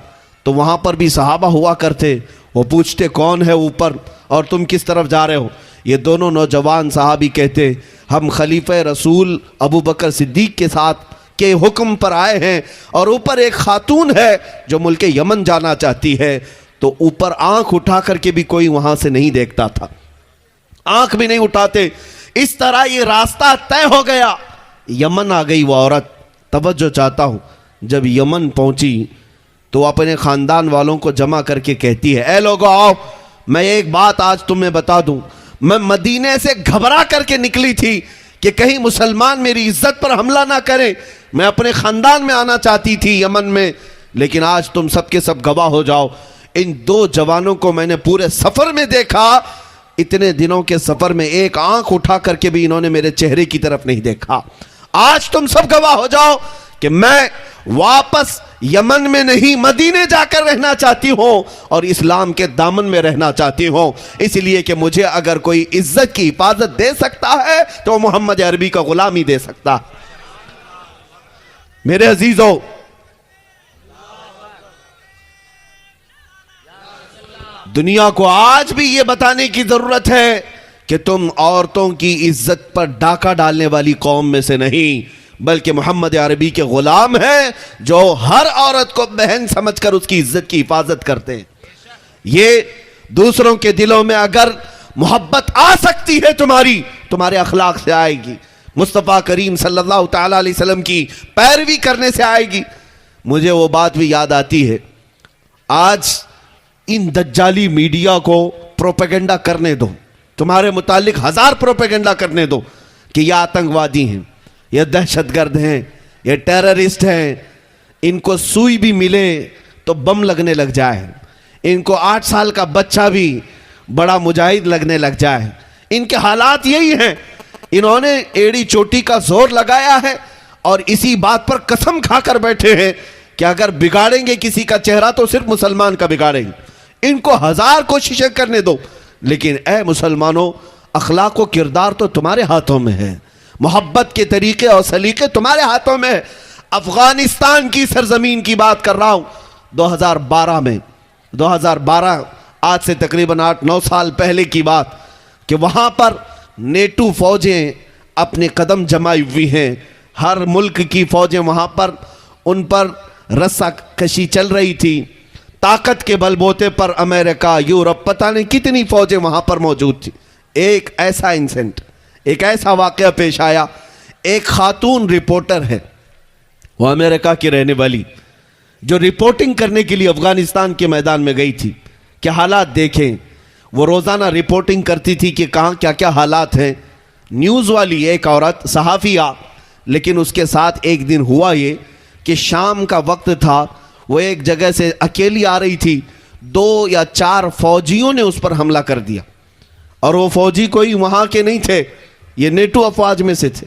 A: تو وہاں پر بھی صحابہ ہوا کرتے، وہ پوچھتے کون ہے اوپر اور تم کس طرف جا رہے ہو؟ یہ دونوں نوجوان صحابی کہتے ہم خلیفہ رسول ابوبکر صدیق کے ساتھ کے حکم پر آئے ہیں، اور اوپر ایک خاتون ہے جو ملک یمن جانا چاہتی ہے۔ تو اوپر آنکھ اٹھا کر کے بھی کوئی وہاں سے نہیں دیکھتا تھا، آنکھ بھی نہیں اٹھاتے۔ اس طرح یہ راستہ طے ہو گیا، یمن آ گئی وہ عورت۔ توجہ چاہتا ہوں، جب یمن پہنچی تو اپنے خاندان والوں کو جمع کر کے کہتی ہے اے لوگو آؤ، میں ایک بات آج تمہیں بتا دوں، میں مدینے سے گھبرا کر کے نکلی تھی کہ کہیں مسلمان میری عزت پر حملہ نہ کریں، میں اپنے خاندان میں آنا چاہتی تھی یمن میں، لیکن آج تم سب کے سب گواہ ہو جاؤ، ان 2 جوانوں کو میں نے پورے سفر میں دیکھا، اتنے دنوں کے سفر میں ایک آنکھ اٹھا کر کے بھی انہوں نے میرے چہرے کی طرف نہیں دیکھا۔ آج تم سب گواہ ہو جاؤ کہ میں واپس یمن میں نہیں، مدینے جا کر رہنا چاہتی ہوں اور اسلام کے دامن میں رہنا چاہتی ہوں، اس لیے کہ مجھے اگر کوئی عزت کی حفاظت دے سکتا ہے تو محمد عربی کا غلام ہی دے سکتا۔ میرے عزیزوں، دنیا کو آج بھی یہ بتانے کی ضرورت ہے کہ تم عورتوں کی عزت پر ڈاکہ ڈالنے والی قوم میں سے نہیں، بلکہ محمد عربی کے غلام ہیں جو ہر عورت کو بہن سمجھ کر اس کی عزت کی حفاظت کرتے ہیں۔ یہ دوسروں کے دلوں میں اگر محبت آ سکتی ہے تمہارے اخلاق سے آئے گی، مصطفیٰ کریم صلی اللہ تعالیٰ علیہ وسلم کی پیروی کرنے سے آئے گی۔ مجھے وہ بات بھی یاد آتی ہے، آج ان دجالی میڈیا کو پروپیگنڈا کرنے دو، تمہارے متعلق 1000 پروپیگنڈا کرنے دو کہ یہ آتنکوادی ہیں، یہ دہشت گرد ہیں، یہ ٹیررسٹ ہیں، ان کو سوئی بھی ملے تو بم لگنے لگ جائے، ان کو 8 سال کا بچہ بھی بڑا مجاہد لگنے لگ جائے۔ ان کے حالات یہی ہیں، انہوں نے ایڑی چوٹی کا زور لگایا ہے اور اسی بات پر قسم کھا کر بیٹھے ہیں کہ اگر بگاڑیں گے کسی کا چہرہ تو صرف مسلمان کا بگاڑیں گے۔ ان کو 1000 کوششیں کرنے دو، لیکن اے مسلمانوں، اخلاق و کردار تو تمہارے ہاتھوں میں ہے، محبت کے طریقے اور سلیقے تمہارے ہاتھوں میں ہے۔ افغانستان کی سرزمین کی بات کر رہا ہوں، 2012 میں، 2012 آج سے تقریباً 8-9 سال پہلے کی بات، کہ وہاں پر نیٹو فوجیں اپنے قدم جمائی ہوئی ہیں، ہر ملک کی فوجیں وہاں پر، ان پر رسہ کشی چل رہی تھی، طاقت کے بل بوتے پر امریکہ، یورپ، پتہ نہیں کتنی فوجیں وہاں پر موجود تھی۔ ایک ایسا انسیڈنٹ، ایک ایسا واقعہ پیش آیا، ایک خاتون رپورٹر ہے، وہ امریکہ کی رہنے والی، جو رپورٹنگ کرنے کے لیے افغانستان کے میدان میں گئی تھی، کہ حالات دیکھیں، وہ روزانہ رپورٹنگ کرتی تھی کہ کہاں کیا کیا حالات ہیں۔ نیوز والی ایک عورت صحافیہ، لیکن اس کے ساتھ ایک دن ہوا یہ کہ شام کا وقت تھا، وہ ایک جگہ سے اکیلی آ رہی تھی، 2 یا 4 فوجیوں نے اس پر حملہ کر دیا، اور وہ فوجی کوئی وہاں کے نہیں تھے، یہ نیٹو افواج میں سے تھے۔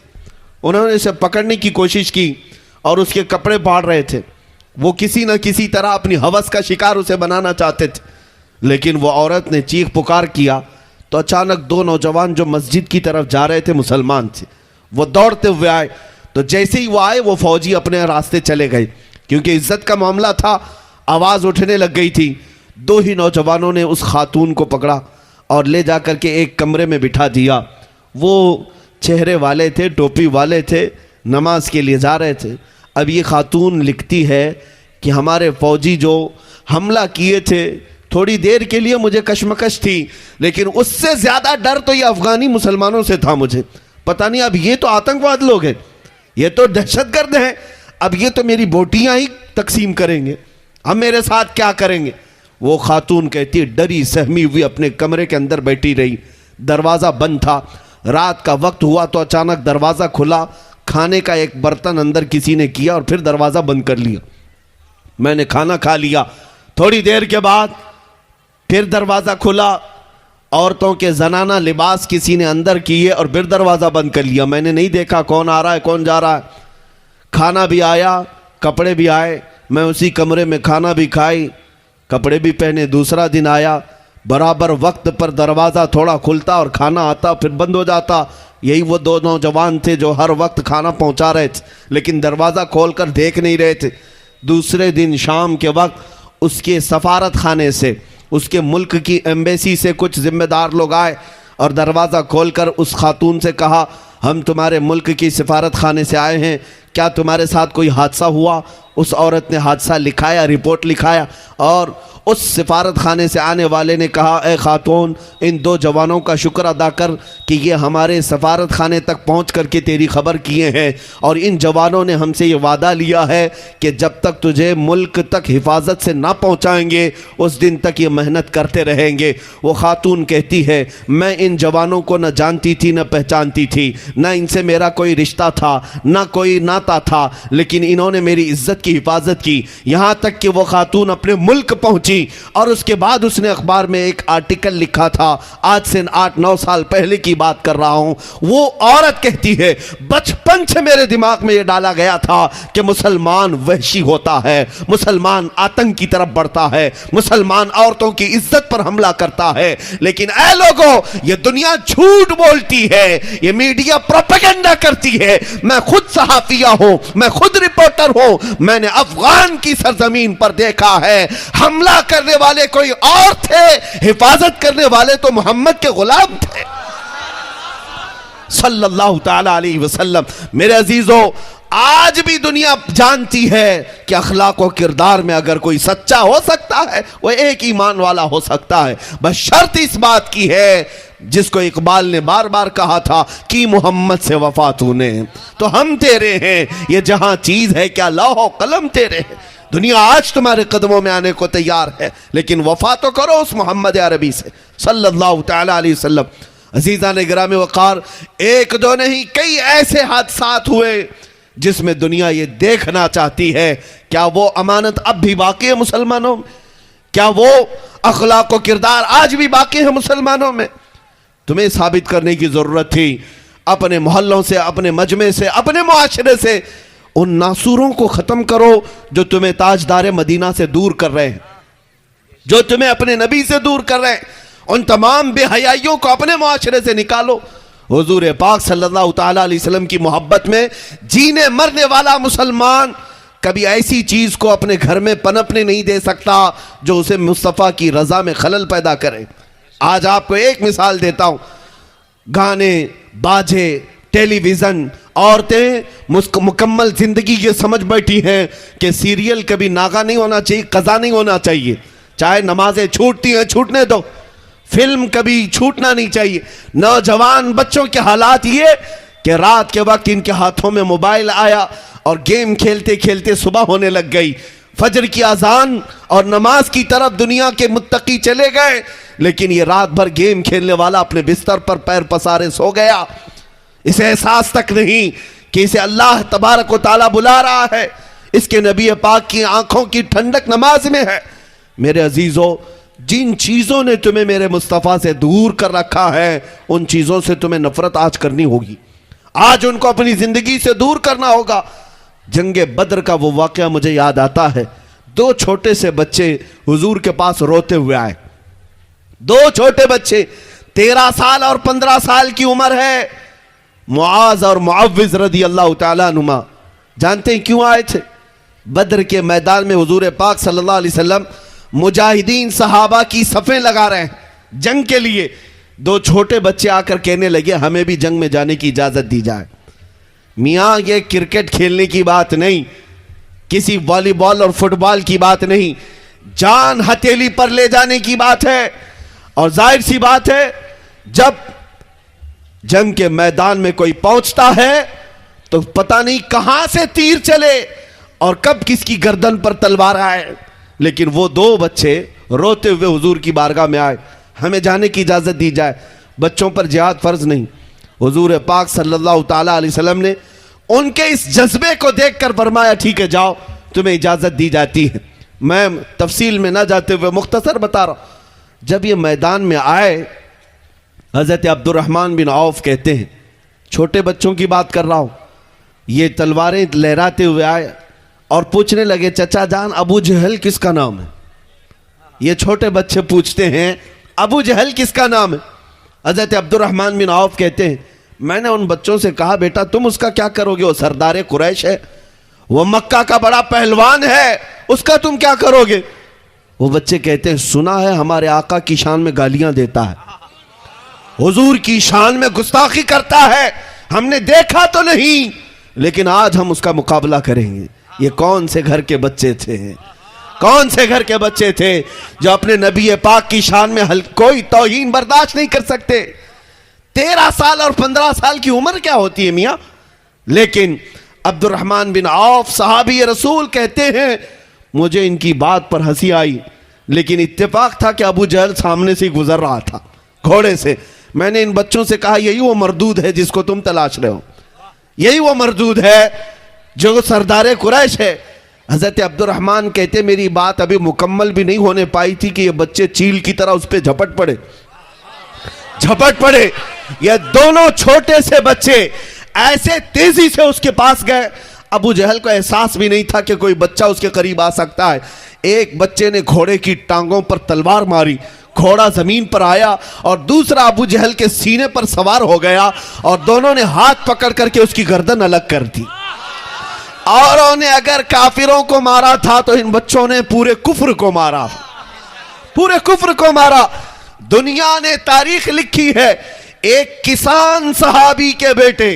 A: انہوں نے اسے پکڑنے کی کوشش کی اور اس کے کپڑے پاڑ رہے تھے، وہ کسی نہ کسی طرح اپنی ہوس کا شکار اسے بنانا چاہتے تھے، لیکن وہ عورت نے چیخ پکار کیا تو اچانک 2 نوجوان جو مسجد کی طرف جا رہے تھے، مسلمان تھے، وہ دوڑتے ہوئے آئے، تو جیسے ہی وہ آئے وہ فوجی اپنے راستے چلے گئے۔ کیونکہ عزت کا معاملہ تھا، آواز اٹھنے لگ گئی تھی۔ دو ہی نوجوانوں نے اس خاتون کو پکڑا اور لے جا کر کے ایک کمرے میں بٹھا دیا۔ وہ چہرے والے تھے، ٹوپی والے تھے، نماز کے لیے جا رہے تھے۔ اب یہ خاتون لکھتی ہے کہ ہمارے فوجی جو حملہ کیے تھے، تھوڑی دیر کے لیے مجھے کشمکش تھی، لیکن اس سے زیادہ ڈر تو یہ افغانی مسلمانوں سے تھا مجھے۔ پتہ نہیں اب یہ تو آتنکواد لوگ ہیں، یہ تو دہشت گرد ہیں، اب یہ تو میری بوٹیاں ہی تقسیم کریں گے، اب میرے ساتھ کیا کریں گے۔ وہ خاتون کہتی ڈری سہمی ہوئی اپنے کمرے کے اندر بیٹھی رہی۔ دروازہ بند تھا، رات کا وقت ہوا تو اچانک دروازہ کھلا، کھانے کا ایک برتن اندر کسی نے کیا اور پھر دروازہ بند کر لیا۔ میں نے کھانا کھا لیا، تھوڑی دیر کے بعد پھر دروازہ کھلا، عورتوں کے زنانہ لباس کسی نے اندر کیے اور پھر دروازہ بند کر لیا۔ میں نے نہیں دیکھا کون آ رہا ہے کون جا رہا ہے۔ کھانا بھی آیا، کپڑے بھی آئے، میں اسی کمرے میں کھانا بھی کھائی، کپڑے بھی پہنے۔ دوسرا دن آیا، برابر وقت پر دروازہ تھوڑا کھلتا اور کھانا آتا پھر بند ہو جاتا۔ یہی وہ دو نوجوان تھے جو ہر وقت کھانا پہنچا رہے تھے لیکن دروازہ کھول کر دیکھ نہیں رہے تھے۔ دوسرے دن شام کے وقت اس کے سفارت خانے سے، اس کے ملک کی ایمبیسی سے کچھ ذمہ دار لوگ آئے اور دروازہ کھول کر اس خاتون سے کہا ہم تمہارے ملک کی سفارت خانے سے آئے ہیں، کیا تمہارے ساتھ کوئی حادثہ ہوا؟ اس عورت نے حادثہ لکھایا، رپورٹ لکھایا، اور اس سفارت خانے سے آنے والے نے کہا اے خاتون ان دو جوانوں کا شکر ادا کر کہ یہ ہمارے سفارت خانے تک پہنچ کر کے تیری خبر کیے ہیں، اور ان جوانوں نے ہم سے یہ وعدہ لیا ہے کہ جب تک تجھے ملک تک حفاظت سے نہ پہنچائیں گے اس دن تک یہ محنت کرتے رہیں گے۔ وہ خاتون کہتی ہے میں ان جوانوں کو نہ جانتی تھی نہ پہچانتی تھی، نہ ان سے میرا کوئی رشتہ تھا نہ کوئی ناتا تھا، لیکن انہوں نے میری عزت کی حفاظت کی، یہاں تک کہ وہ خاتون اپنے ملک پہنچی اور اس کے بعد اس نے اخبار میں ایک آرٹیکل لکھا تھا، آج سے 8-9 سال پہلے کی بات کر رہا ہوں۔ وہ عورت کہتی ہے بچپن سے میرے دماغ میں یہ ڈالا گیا تھا کہ مسلمان وحشی ہوتا ہے، مسلمان آتنک کی طرف بڑھتا ہے، مسلمان عورتوں کی عزت پر حملہ کرتا ہے، لیکن اے لوگوں یہ دنیا جھوٹ بولتی ہے، یہ میڈیا پروپیگنڈا کرتی ہے۔ میں خود صحافیہ ہوں، میں خود رپورٹر ہوں، میں نے افغان کی سرزمین پر دیکھا ہے حملہ کرنے والے کوئی اور تھے، حفاظت کرنے والے تو محمد کے غلام تھے صلی اللہ تعالی علیہ وسلم۔ میرے عزیزو آج بھی دنیا جانتی ہے کہ اخلاق و کردار میں اگر کوئی سچا ہو سکتا ہے وہ ایک ایمان والا ہو سکتا ہے، بس شرط اس بات کی ہے جس کو اقبال نے بار بار کہا تھا کہ محمد سے وفا تو نے، تو ہم تیرے ہیں، یہ جہاں چیز ہے کیا لوح و قلم تیرے ہیں۔ دنیا آج تمہارے قدموں میں آنے کو تیار ہے لیکن وفا تو کرو اس محمد عربی سے صلی اللہ تعالی علیہ وسلم۔ عزیزان گرامی وقار، ایک دو نہیں کئی ایسے حادثات ہوئے جس میں دنیا یہ دیکھنا چاہتی ہے کیا وہ امانت اب بھی باقی ہے مسلمانوں میں، کیا وہ اخلاق و کردار آج بھی باقی ہے مسلمانوں میں۔ تمہیں ثابت کرنے کی ضرورت تھی، اپنے محلوں سے، اپنے مجمع سے، اپنے معاشرے سے ان ناسوروں کو ختم کرو جو تمہیں تاجدار مدینہ سے دور کر رہے ہیں، جو تمہیں اپنے نبی سے دور کر رہے ہیں۔ ان تمام بے حیائیوں کو اپنے معاشرے سے نکالو۔ حضور پاک صلی اللہ تعالی علیہ وسلم کی محبت میں جینے مرنے والا مسلمان کبھی ایسی چیز کو اپنے گھر میں پنپنے نہیں دے سکتا جو اسے مصطفیٰ کی رضا میں خلل پیدا کرے۔ آج آپ کو ایک مثال دیتا ہوں، گانے، باجے، ٹیلی ویژن، عورتیں مکمل زندگی یہ سمجھ بیٹھی ہیں کہ سیریل کبھی ناغا نہیں ہونا چاہیے، قضا نہیں ہونا چاہیے، چاہے نمازیں چھوٹتی ہیں چھوٹنے دو، فلم کبھی چھوٹنا نہیں چاہیے۔ نوجوان بچوں کے حالات یہ کہ رات کے وقت ان کے ہاتھوں میں موبائل آیا اور گیم کھیلتے کھیلتے صبح ہونے لگ گئی، فجر کی اذان اور نماز کی طرف دنیا کے متقی چلے گئے، لیکن یہ رات بھر گیم کھیلنے والا اپنے بستر پر پیر پسارے سو گیا، اسے احساس تک نہیں کہ اسے اللہ تبارک و تعالیٰ بلا رہا ہے، اس کے نبی پاک کی آنکھوں کی ٹھنڈک نماز میں ہے۔ میرے عزیزو جن چیزوں نے تمہیں میرے مصطفیٰ سے دور کر رکھا ہے ان چیزوں سے تمہیں نفرت آج کرنی ہوگی، آج ان کو اپنی زندگی سے دور کرنا ہوگا۔ جنگ بدر کا وہ واقعہ مجھے یاد آتا ہے، دو چھوٹے سے بچے حضور کے پاس روتے ہوئے آئے، دو چھوٹے بچے 13 سال اور 15 سال کی عمر ہے، معاذ اور معوذ رضی اللہ تعالیٰ عنہما۔ جانتے ہیں کیوں آئے تھے؟ بدر کے میدان میں حضور پاک صلی اللہ علیہ وسلم مجاہدین صحابہ کی صفیں لگا رہے ہیں جنگ کے لیے. دو چھوٹے بچے آ کر کہنے لگے ہمیں بھی جنگ میں جانے کی اجازت دی جائے. میاں یہ کرکٹ کھیلنے کی بات نہیں, کسی والی بال اور فٹ بال کی بات نہیں, جان ہتھیلی پر لے جانے کی بات ہے. اور ظاہر سی بات ہے جب جنگ کے میدان میں کوئی پہنچتا ہے تو پتہ نہیں کہاں سے تیر چلے اور کب کس کی گردن پر تلوار آئے. لیکن وہ دو بچے روتے ہوئے حضور کی بارگاہ میں آئے, ہمیں جانے کی اجازت دی جائے. بچوں پر جہاد فرض نہیں. حضور پاک صلی اللہ تعالیٰ علیہ وسلم نے ان کے اس جذبے کو دیکھ کر فرمایا ٹھیک ہے جاؤ, تمہیں اجازت دی جاتی ہے. میں تفصیل میں نہ جاتے ہوئے مختصر بتا رہا ہوں. جب یہ میدان میں آئے, حضرت عبد الرحمن بن عوف کہتے ہیں, چھوٹے بچوں کی بات کر رہا ہوں, یہ تلواریں لہراتے ہوئے آئے اور پوچھنے لگے چچا جان ابو جہل کس کا نام ہے؟ یہ چھوٹے بچے پوچھتے ہیں ابو جہل کس کا نام ہے؟ حضرت عبد الرحمن بن عوف کہتے ہیں میں نے ان بچوں سے کہا بیٹا تم اس کا کیا کرو گے, وہ سردار قریش ہے, وہ مکہ کا بڑا پہلوان ہے, اس کا تم کیا کرو گے؟ وہ بچے کہتے ہیں سنا ہے ہمارے آقا کی شان میں گالیاں دیتا ہے, حضور کی شان میں گستاخی کرتا ہے, ہم نے دیکھا تو نہیں لیکن آج ہم اس کا مقابلہ کریں گے. یہ کون سے گھر کے بچے تھے, کون سے گھر کے بچے تھے جو اپنے نبی پاک کی شان میں کوئی توہین برداشت نہیں کر سکتے. 13 سال اور 15 سال کی عمر کیا ہوتی ہے میاں. لیکن عبد الرحمن بن عوف صحابی رسول کہتے ہیں مجھے ان کی بات پر ہنسی آئی, لیکن اتفاق تھا کہ ابو جہل سامنے سے گزر رہا تھا گھوڑے سے. میں نے ان بچوں سے کہا یہی وہ مردود ہے جس کو تم تلاش رہے ہو, یہی وہ مردود ہے جو سردار قریش ہے. حضرت عبد الرحمن کہتے میری بات ابھی مکمل بھی نہیں ہونے پائی تھی کہ یہ بچے چیل کی طرح اس پہ جھپٹ پڑے. یہ دونوں چھوٹے سے بچے ایسے تیزی سے اس کے پاس گئے, ابو جہل کو احساس بھی نہیں تھا کہ کوئی بچہ اس کے قریب آ سکتا ہے. ایک بچے نے گھوڑے کی ٹانگوں پر تلوار ماری, گھوڑا زمین پر آیا اور دوسرا ابو جہل کے سینے پر سوار ہو گیا اور دونوں نے ہاتھ پکڑ کر کے اس کی گردن الگ کر دی. اوروں نے اگر کافروں کو مارا تھا تو ان بچوں نے پورے کفر کو مارا. دنیا نے تاریخ لکھی ہے ایک کسان صحابی کے بیٹے,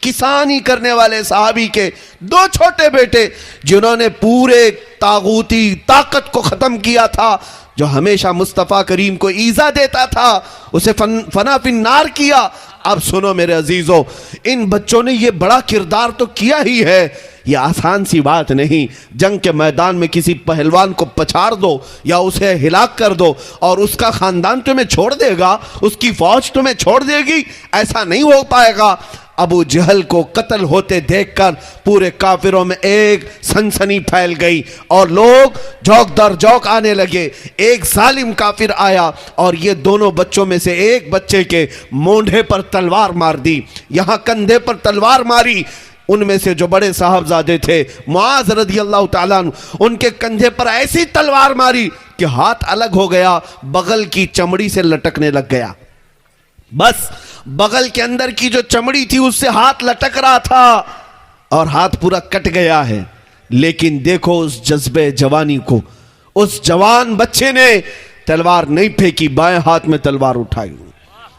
A: کسانی کرنے والے صحابی کے 2 چھوٹے بیٹے جنہوں نے پورے طاغوتی طاقت کو ختم کیا تھا, جو ہمیشہ مصطفیٰ کریم کو ایذا دیتا تھا, اسے فنا فی النار کیا. اب سنو میرے عزیزو, ان بچوں نے یہ بڑا کردار تو کیا ہی ہے, یہ آسان سی بات نہیں. جنگ کے میدان میں کسی پہلوان کو پچھاڑ دو یا اسے ہلاک کر دو اور اس کا خاندان تمہیں چھوڑ دے گا, اس کی فوج تمہیں چھوڑ دے گی, ایسا نہیں ہو پائے گا. ابو جہل کو قتل ہوتے دیکھ کر پورے کافروں میں ایک سنسنی پھیل گئی اور لوگ جوک در جوک آنے لگے. ایک ظالم کافر آیا اور یہ دونوں بچوں میں سے ایک بچے کے مونڈھے پر تلوار مار دی, یہاں کندھے پر تلوار ماری. ان میں سے جو بڑے صاحبزادے تھے معاذ رضی اللہ تعالیٰ عنہ, ان کے کندھے پر ایسی تلوار ماری کہ ہاتھ الگ ہو گیا, بغل کی چمڑی سے لٹکنے لگ گیا. بس بغل کے اندر کی جو چمڑی تھی اس سے ہاتھ لٹک رہا تھا اور ہاتھ پورا کٹ گیا ہے. لیکن دیکھو اس جذبے جوانی کو, اس جوان بچے نے تلوار نہیں پھینکی, بائیں ہاتھ میں تلوار اٹھائی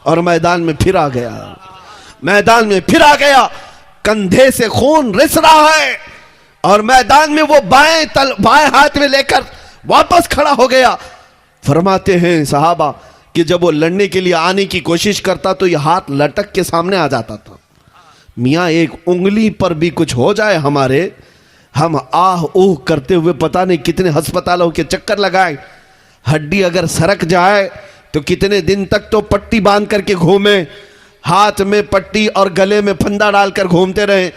A: اور میدان میں پھر آ گیا. کندھے سے خون رس رہا ہے اور میدان میں وہ بائیں ہاتھ میں لے کر واپس کھڑا ہو گیا. فرماتے ہیں صحابہ کہ جب وہ لڑنے کے لیے آنے کی کوشش کرتا تو یہ ہاتھ لٹک کے سامنے آ جاتا تھا. میاں ایک انگلی پر بھی کچھ ہو جائے ہمارے, ہم آہ اوہ کرتے ہوئے پتہ نہیں کتنے ہسپتالوں کے چکر لگائے. ہڈی اگر سرک جائے تو کتنے دن تک تو پٹی باندھ کر کے گھومے, ہاتھ میں پٹی اور گلے میں پھندا ڈال کر گھومتے رہے.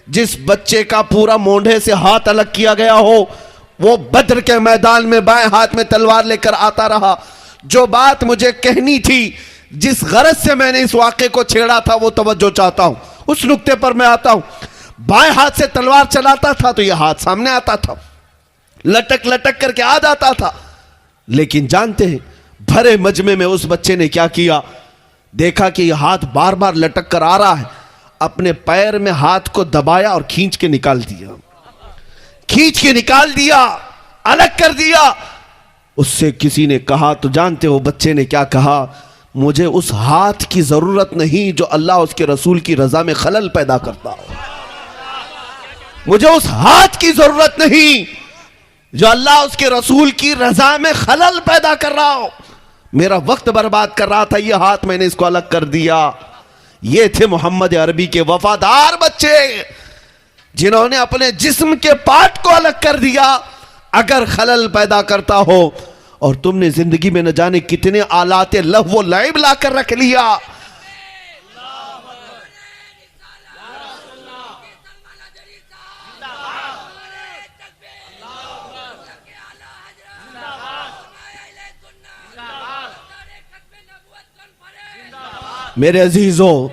A: جس بچے کا پورا مونڈھے سے ہاتھ الگ کیا گیا ہو وہ بدر کے میدان میں بائیں ہاتھ میں تلوار لے کر آتا رہا. جو بات مجھے کہنی تھی, جس غرض سے میں نے اس واقعے کو چھیڑا تھا, وہ توجہ چاہتا ہوں, اس نقطے پر میں آتا ہوں. بائیں ہاتھ سے تلوار چلاتا تھا تو یہ ہاتھ سامنے آتا تھا, لٹک کر کے آ جاتا تھا. لیکن جانتے ہیں بھرے مجمع میں اس بچے نے کیا کیا؟ دیکھا کہ یہ ہاتھ بار بار لٹک کر آ رہا ہے, اپنے پیر میں ہاتھ کو دبایا اور کھینچ کے نکال دیا. کھینچ کے نکال دیا، الگ کر دیا۔ اس سے کسی نے کہا، تو جانتے ہو بچے نے کیا کہا؟ مجھے اس ہاتھ کی ضرورت نہیں جو اللہ اس کے رسول کی رضا میں خلل پیدا کرتا ہو، مجھے اس ہاتھ کی ضرورت نہیں جو اللہ اس کے رسول کی رضا میں خلل پیدا کر رہا ہو۔ میرا وقت برباد کر رہا تھا یہ ہاتھ، میں نے اس کو الگ کر دیا۔ یہ تھے محمد عربی کے وفادار بچے، جنہوں نے اپنے جسم کے پارٹ کو الگ کر دیا اگر خلل پیدا کرتا ہو۔ اور تم نے زندگی میں نہ جانے کتنے آلات لہو و لعب لا کر رکھ لیا۔ میرے عزیزوں،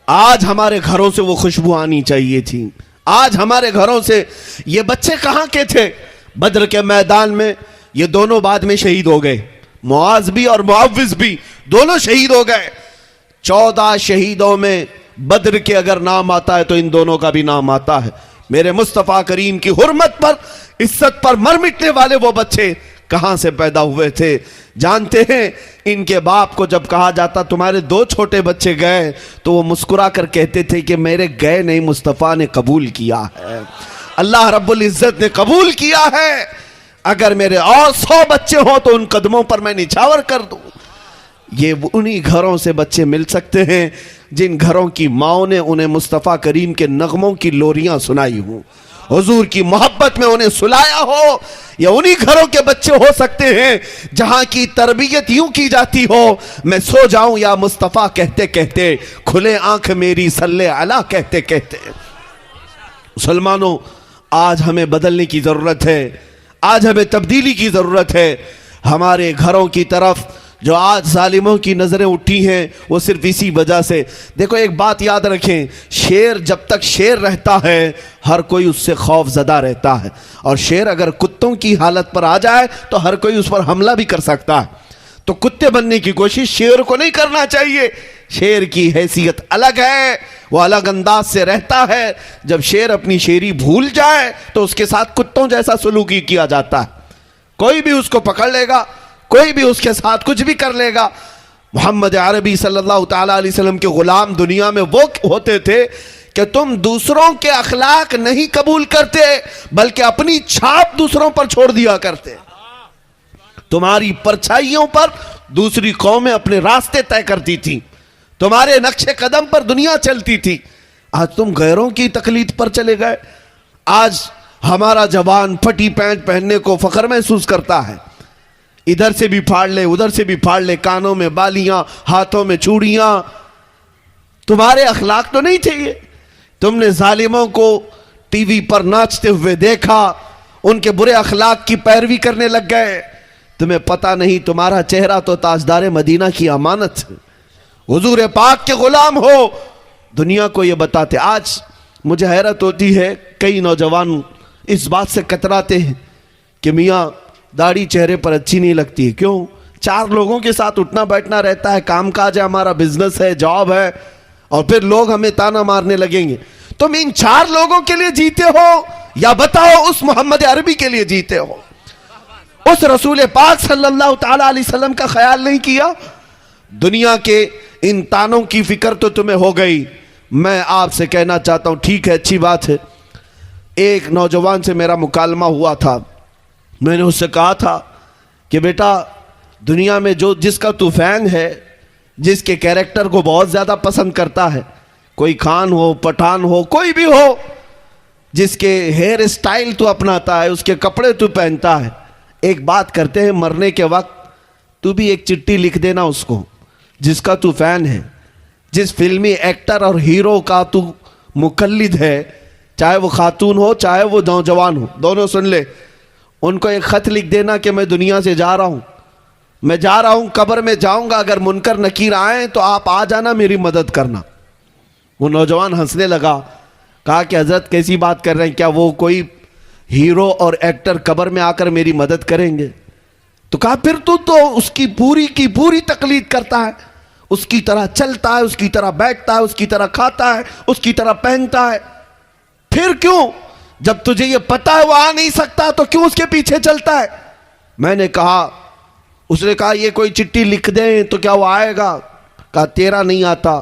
A: آج ہمارے گھروں سے وہ خوشبو آنی چاہیے تھی۔ آج ہمارے گھروں سے یہ بچے کہاں کے تھے؟ بدر کے میدان میں یہ دونوں بعد میں شہید ہو گئے، معاذ بھی اور معوذ بھی دونوں شہید ہو گئے۔ 14 شہیدوں میں بدر کے اگر نام آتا ہے تو ان دونوں کا بھی نام آتا ہے۔ میرے مصطفیٰ کریم کی حرمت پر، عزت پر مر مٹنے والے وہ بچے کہاں سے پیدا ہوئے تھے؟ جانتے ہیں ان کے باپ کو جب کہا جاتا تمہارے 2 چھوٹے بچے گئے تو وہ مسکرا کر کہتے تھے کہ میرے گئے نہیں، مصطفیٰ نے قبول کیا ہے، اللہ رب العزت نے قبول کیا ہے۔ اگر میرے اور 100 بچے ہوں تو ان قدموں پر میں نچھاور کر دوں۔ یہ انہی گھروں سے بچے مل سکتے ہیں جن گھروں کی ماؤں نے انہیں مصطفیٰ کریم کے نغموں کی لوریاں سنائی ہوں، حضور کی محبت میں انہیں سلایا ہو۔ یا انہی گھروں کے بچے ہو سکتے ہیں جہاں کی تربیت یوں کی جاتی ہو، میں سو جاؤں یا مصطفیٰ کہتے کہتے، کھلے آنکھ میری صلی علیہ کہتے کہتے۔ مسلمانوں، آج ہمیں بدلنے کی ضرورت ہے، آج ہمیں تبدیلی کی ضرورت ہے۔ ہمارے گھروں کی طرف جو آج ظالموں کی نظریں اٹھی ہیں وہ صرف اسی وجہ سے۔ دیکھو ایک بات یاد رکھیں، شیر جب تک شیر رہتا ہے ہر کوئی اس سے خوف زدہ رہتا ہے، اور شیر اگر کتوں کی حالت پر آ جائے تو ہر کوئی اس پر حملہ بھی کر سکتا ہے۔ تو کتے بننے کی کوشش شیر کو نہیں کرنا چاہیے۔ شیر کی حیثیت الگ ہے، وہ الگ انداز سے رہتا ہے۔ جب شیر اپنی شیری بھول جائے تو اس کے ساتھ کتوں جیسا سلوکی کیا جاتا ہے، کوئی بھی اس کو پکڑ لے گا، کوئی بھی اس کے ساتھ کچھ بھی کر لے گا۔ محمد عربی صلی اللہ تعالیٰ علیہ وسلم کے غلام دنیا میں وہ ہوتے تھے کہ تم دوسروں کے اخلاق نہیں قبول کرتے بلکہ اپنی چھاپ دوسروں پر چھوڑ دیا کرتے۔ تمہاری پرچھائیوں پر دوسری قومیں اپنے راستے طے کرتی تھیں، تمہارے نقش قدم پر دنیا چلتی تھی۔ آج تم غیروں کی تقلید پر چلے گئے۔ آج ہمارا جوان پھٹی پینٹ پہننے کو فخر محسوس کرتا ہے، ادھر سے بھی پھاڑ لے ادھر سے بھی پھاڑ لے، کانوں میں بالیاں، ہاتھوں میں چوڑیاں۔ تمہارے اخلاق تو نہیں تھے یہ۔ تم نے ظالموں کو ٹی وی پر ناچتے ہوئے دیکھا، ان کے برے اخلاق کی پیروی کرنے لگ گئے۔ تمہیں پتہ نہیں تمہارا چہرہ تو تاجدار مدینہ کی امانت ہے، حضور پاک کے غلام ہو۔ دنیا کو یہ بتاتے۔ آج مجھے حیرت ہوتی ہے، کئی نوجوان اس بات سے کتراتے ہیں کہ میاں داڑھی چہرے پر اچھی نہیں لگتی ہے۔ کیوں؟ 4 لوگوں کے ساتھ اٹھنا بیٹھنا رہتا ہے، کام کاج ہے، ہمارا بزنس ہے، جاب ہے، اور پھر لوگ ہمیں تانا مارنے لگیں گے۔ تم ان 4 لوگوں کے لیے جیتے ہو یا بتاؤ اس محمد عربی کے لیے جیتے ہو؟ اس رسول پاک صلی اللہ تعالیٰ علیہ وسلم کا خیال نہیں کیا؟ دنیا کے ان تانوں کی فکر تو تمہیں ہو گئی۔ میں آپ سے کہنا چاہتا ہوں، ٹھیک ہے، اچھی بات ہے۔ ایک نوجوان سے میرا مکالمہ ہوا تھا، میں نے اس سے کہا تھا کہ بیٹا دنیا میں جس کا تو فین ہے، جس کے کیریکٹر کو بہت زیادہ پسند کرتا ہے، کوئی خان ہو، پٹھان ہو، کوئی بھی ہو، جس کے ہیئر اسٹائل تو اپناتا ہے، اس کے کپڑے تو پہنتا ہے، ایک بات کرتے ہیں، مرنے کے وقت تو بھی ایک چٹھی لکھ دینا اس کو، جس کا تو فین ہے، جس فلمی ایکٹر اور ہیرو کا تو مقلد ہے، چاہے وہ خاتون ہو چاہے وہ نوجوان ہو، دونوں سن لے، ان کو ایک خط لکھ دینا کہ میں دنیا سے جا رہا ہوں، میں جا رہا ہوں، قبر میں جاؤں گا، اگر منکر نکیر آئیں تو آپ آ جانا، میری مدد کرنا۔ وہ نوجوان ہنسنے لگا، کہا کہ حضرت کیسی بات کر رہے ہیں، کیا وہ کوئی ہیرو اور ایکٹر قبر میں آ کر میری مدد کریں گے؟ تو کہا پھر تو اس کی پوری تقلید کرتا ہے، اس کی طرح چلتا ہے، اس کی طرح بیٹھتا ہے، اس کی طرح کھاتا ہے، اس کی طرح پہنتا ہے، پھر کیوں؟ جب تجھے یہ پتا ہے وہ آ نہیں سکتا تو کیوں اس کے پیچھے چلتا ہے؟ میں نے کہا، اس نے کہا یہ کوئی چٹھی لکھ دیں تو کیا وہ آئے گا؟ کہا تیرا نہیں آتا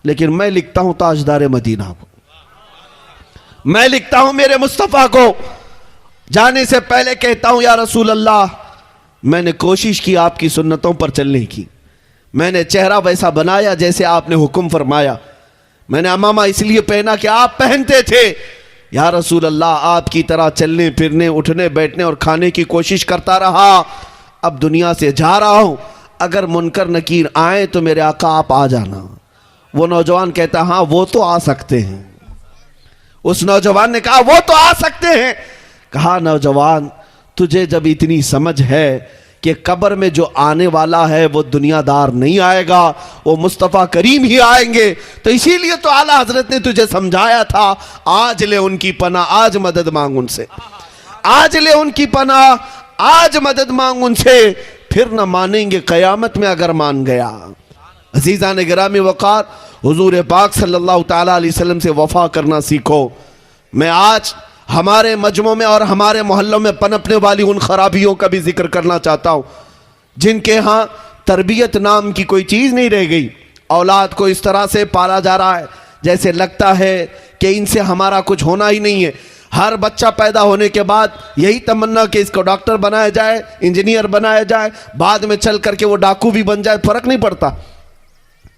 A: لیکن میں لکھتا ہوں تاجدار مدینہ کو، میں لکھتا ہوں میرے مصطفیٰ کو، جانے سے پہلے کہتا ہوں یا رسول اللہ میں نے کوشش کی آپ کی سنتوں پر چلنے کی، میں نے چہرہ ویسا بنایا جیسے آپ نے حکم فرمایا، میں نے امامہ اس لیے پہنا کہ آپ پہنتے تھے، یا رسول اللہ آپ کی طرح چلنے پھرنے اٹھنے بیٹھنے اور کھانے کی کوشش کرتا رہا، اب دنیا سے جا رہا ہوں، اگر منکر نکیر آئیں تو میرے آقا آپ آ جانا۔ وہ نوجوان کہتا ہاں وہ تو آ سکتے ہیں۔ اس نوجوان نے کہا وہ تو آ سکتے ہیں۔ کہا نوجوان تجھے جب اتنی سمجھ ہے کہ قبر میں جو آنے والا ہے وہ دنیا دار نہیں آئے گا، وہ مصطفیٰ کریم ہی آئیں گے، تو اسی لیے تو اعلیٰ حضرت نے تجھے سمجھایا تھا آج لے ان کی پناہ، آج مدد مانگ ان سے، آج لے ان کی پناہ، آج مدد مانگ ان سے، پھر نہ مانیں گے قیامت میں اگر مان گیا۔ عزیزان گرامی وقار، حضور پاک صلی اللہ تعالیٰ علیہ وسلم سے وفا کرنا سیکھو۔ میں آج ہمارے مجمع میں اور ہمارے محلوں میں پنپنے والی ان خرابیوں کا بھی ذکر کرنا چاہتا ہوں جن کے ہاں تربیت نام کی کوئی چیز نہیں رہ گئی، اولاد کو اس طرح سے پالا جا رہا ہے جیسے لگتا ہے کہ ان سے ہمارا کچھ ہونا ہی نہیں ہے۔ ہر بچہ پیدا ہونے کے بعد یہی تمنا کہ اس کو ڈاکٹر بنایا جائے، انجینئر بنایا جائے، بعد میں چل کر کے وہ ڈاکو بھی بن جائے، فرق نہیں پڑتا۔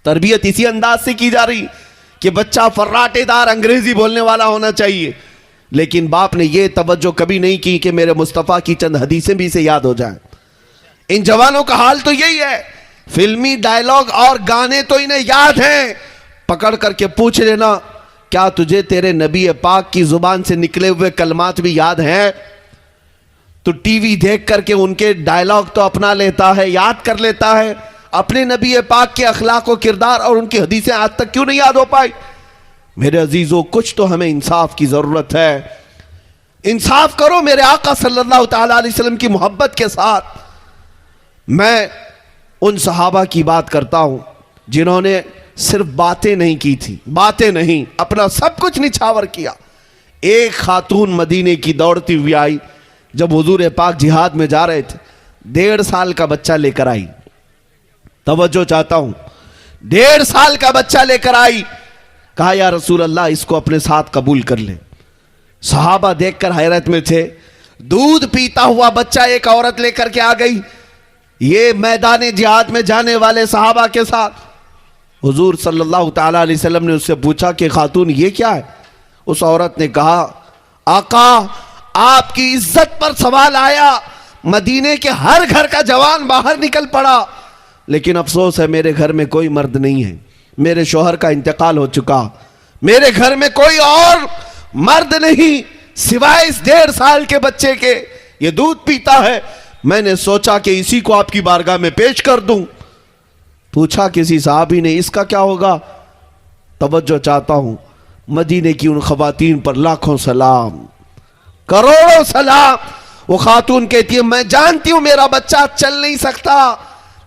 A: تربیت اسی انداز سے کی جا رہی کہ بچہ فراٹے دار انگریزی بولنے والا ہونا چاہیے، لیکن باپ نے یہ توجہ کبھی نہیں کی کہ میرے مصطفیٰ کی چند حدیثیں بھی اسے یاد ہو جائیں۔ ان جوانوں کا حال تو یہی ہے، فلمی ڈائیلاگ اور گانے تو انہیں یاد ہیں، پکڑ کر کے پوچھ لینا کیا تجھے تیرے نبی پاک کی زبان سے نکلے ہوئے کلمات بھی یاد ہیں؟ تو ٹی وی دیکھ کر کے ان کے ڈائیلاگ تو اپنا لیتا ہے، یاد کر لیتا ہے، اپنے نبی پاک کے اخلاق و کردار اور ان کی حدیثیں آج تک کیوں نہیں یاد ہو پائی؟ میرے عزیزوں کچھ تو ہمیں انصاف کی ضرورت ہے، انصاف کرو میرے آقا صلی اللہ تعالیٰ علیہ وسلم کی محبت کے ساتھ۔ میں ان صحابہ کی بات کرتا ہوں جنہوں نے صرف باتیں نہیں کی تھی، باتیں نہیں، اپنا سب کچھ نچھاور کیا۔ ایک خاتون مدینے کی دوڑتی ہوئی آئی جب حضور پاک جہاد میں جا رہے تھے، 1.5 سال کا بچہ لے کر آئی، توجہ چاہتا ہوں، 1.5 سال کا بچہ لے کر آئی، کہا یا رسول اللہ اس کو اپنے ساتھ قبول کر لے۔ صحابہ دیکھ کر حیرت میں تھے، دودھ پیتا ہوا بچہ ایک عورت لے کر کے آ گئی، یہ میدان جہاد میں جانے والے صحابہ کے ساتھ۔ حضور صلی اللہ تعالیٰ علیہ وسلم نے اس سے پوچھا کہ خاتون یہ کیا ہے؟ اس عورت نے کہا آقا آپ کی عزت پر سوال آیا، مدینے کے ہر گھر کا جوان باہر نکل پڑا، لیکن افسوس ہے میرے گھر میں کوئی مرد نہیں ہے، میرے شوہر کا انتقال ہو چکا، میرے گھر میں کوئی اور مرد نہیں سوائے اس 1.5 سال کے بچے کے، یہ دودھ پیتا ہے، میں نے سوچا کہ اسی کو آپ کی بارگاہ میں پیش کر دوں۔ پوچھا کسی صحابی نے اس کا کیا ہوگا؟ توجہ چاہتا ہوں، مدینے کی ان خواتین پر لاکھوں سلام، کروڑوں سلام۔ وہ خاتون کہتی ہے میں جانتی ہوں میرا بچہ چل نہیں سکتا،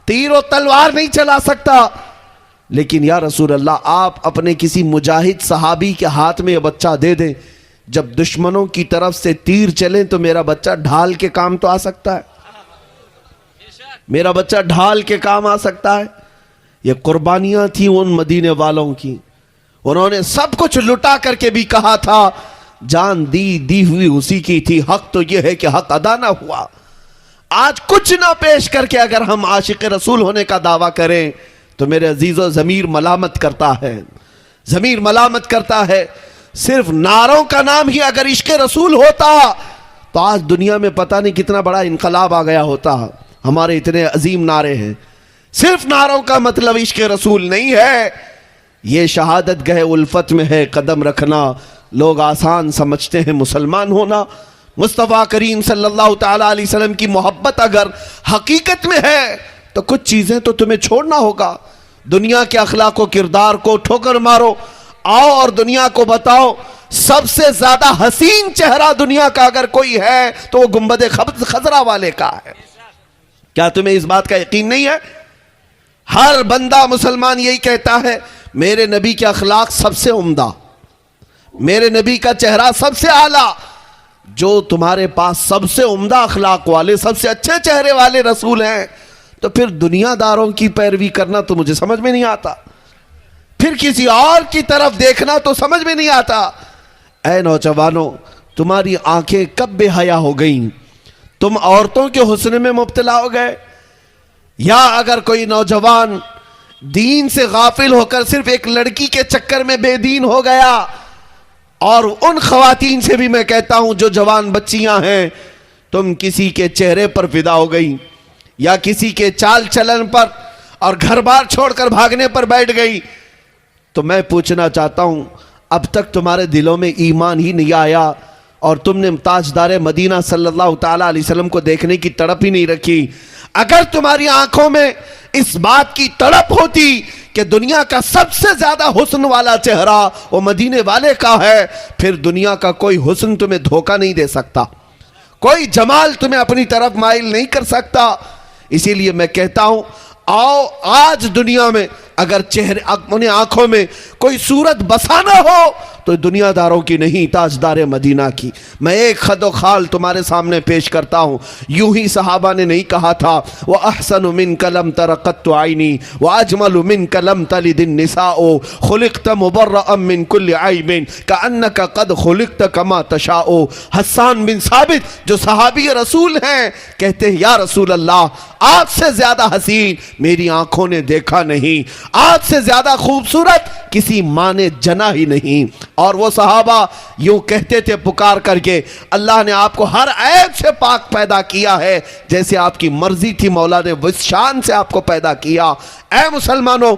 A: تیر و تلوار نہیں چلا سکتا، لیکن یا رسول اللہ آپ اپنے کسی مجاہد صحابی کے ہاتھ میں یہ بچہ دے دیں، جب دشمنوں کی طرف سے تیر چلیں تو میرا بچہ ڈھال کے کام تو آ سکتا ہے، میرا بچہ ڈھال کے کام آ سکتا ہے۔ یہ قربانیاں تھیں ان مدینے والوں کی، انہوں نے سب کچھ لٹا کر کے بھی کہا تھا جان دی ہوئی اسی کی تھی، حق تو یہ ہے کہ حق ادا نہ ہوا۔ آج کچھ نہ پیش کر کے اگر ہم عاشق رسول ہونے کا دعویٰ کریں تو میرے عزیزو ضمیر ملامت کرتا ہے، ضمیر ملامت کرتا ہے۔ صرف نعروں کا نام ہی اگر عشق رسول ہوتا تو آج دنیا میں پتہ نہیں کتنا بڑا انقلاب آ گیا ہوتا۔ ہمارے اتنے عظیم نعرے ہیں، صرف نعروں کا مطلب عشق رسول نہیں ہے۔ یہ شہادت گہ الفت میں ہے قدم رکھنا، لوگ آسان سمجھتے ہیں مسلمان ہونا۔ مصطفیٰ کریم صلی اللہ تعالیٰ علیہ وسلم کی محبت اگر حقیقت میں ہے تو کچھ چیزیں تو تمہیں چھوڑنا ہوگا۔ دنیا کے اخلاق و کردار کو ٹھوکر مارو، آؤ اور دنیا کو بتاؤ سب سے زیادہ حسین چہرہ دنیا کا اگر کوئی ہے تو وہ گنبد خضرا والے کا ہے۔ کیا تمہیں اس بات کا یقین نہیں ہے؟ ہر بندہ مسلمان یہی کہتا ہے میرے نبی کے اخلاق سب سے عمدہ، میرے نبی کا چہرہ سب سے اعلیٰ، جو تمہارے پاس سب سے عمدہ اخلاق والے، سب سے اچھے چہرے والے رسول ہیں، تو پھر دنیا داروں کی پیروی کرنا تو مجھے سمجھ میں نہیں آتا، پھر کسی اور کی طرف دیکھنا تو سمجھ میں نہیں آتا۔ اے نوجوانوں، تمہاری آنکھیں کب بے حیا ہو گئیں؟ تم عورتوں کے حسن میں مبتلا ہو گئے؟ یا اگر کوئی نوجوان دین سے غافل ہو کر صرف ایک لڑکی کے چکر میں بے دین ہو گیا، اور ان خواتین سے بھی میں کہتا ہوں جو جوان بچیاں ہیں، تم کسی کے چہرے پر فدا ہو گئی یا کسی کے چال چلن پر اور گھر بار چھوڑ کر بھاگنے پر بیٹھ گئی، تو میں پوچھنا چاہتا ہوں اب تک تمہارے دلوں میں ایمان ہی نہیں آیا اور تم نے تاجدار مدینہ صلی اللہ تعالیٰ علیہ وسلم کو دیکھنے کی تڑپ ہی نہیں رکھی۔ اگر تمہاری آنکھوں میں اس بات کی تڑپ ہوتی کہ دنیا کا سب سے زیادہ حسن والا چہرہ وہ مدینے والے کا ہے، پھر دنیا کا کوئی حسن تمہیں دھوکہ نہیں دے سکتا، کوئی جمال تمہیں اپنی طرف مائل نہیں کر سکتا۔ اسی لیے میں کہتا ہوں آؤ آج دنیا میں اگر چہرے اپنی آنکھوں میں کوئی صورت بسانا ہو تو دنیا داروں کی نہیں، تاجدار مدینہ کی۔ میں ایک خد و خال تمہارے سامنے پیش کرتا ہوں۔ یوں ہی صحابہ نے نہیں کہا تھا وَأَحْسَنُ مِنْكَ لَمْ تَرَ قَطُّ عَيْنِي وَأَجْمَلُ مِنْكَ لَمْ تَلِدِ النِّسَاءُ خُلِقْتَ مُبَرَّأً مِنْ كُلِّ عَيْبٍ كَأَنَّكَ قَدْ خُلِقْتَ كَمَا تَشَاءُ۔ حسان بن ثابت جو صحابی رسول ہیں کہتے ہیں یا رسول اللہ، آپ سے زیادہ حسین میری آنکھوں نے دیکھا نہیں، آپ سے زیادہ خوبصورت کسی ماں نے جنا ہی نہیں۔ اور وہ صحابہ یوں کہتے تھے پکار کر کے، اللہ نے آپ کو ہر عیب سے پاک پیدا کیا ہے، جیسے آپ کی مرضی تھی مولا نے اس شان سے آپ کو پیدا کیا۔ اے مسلمانوں،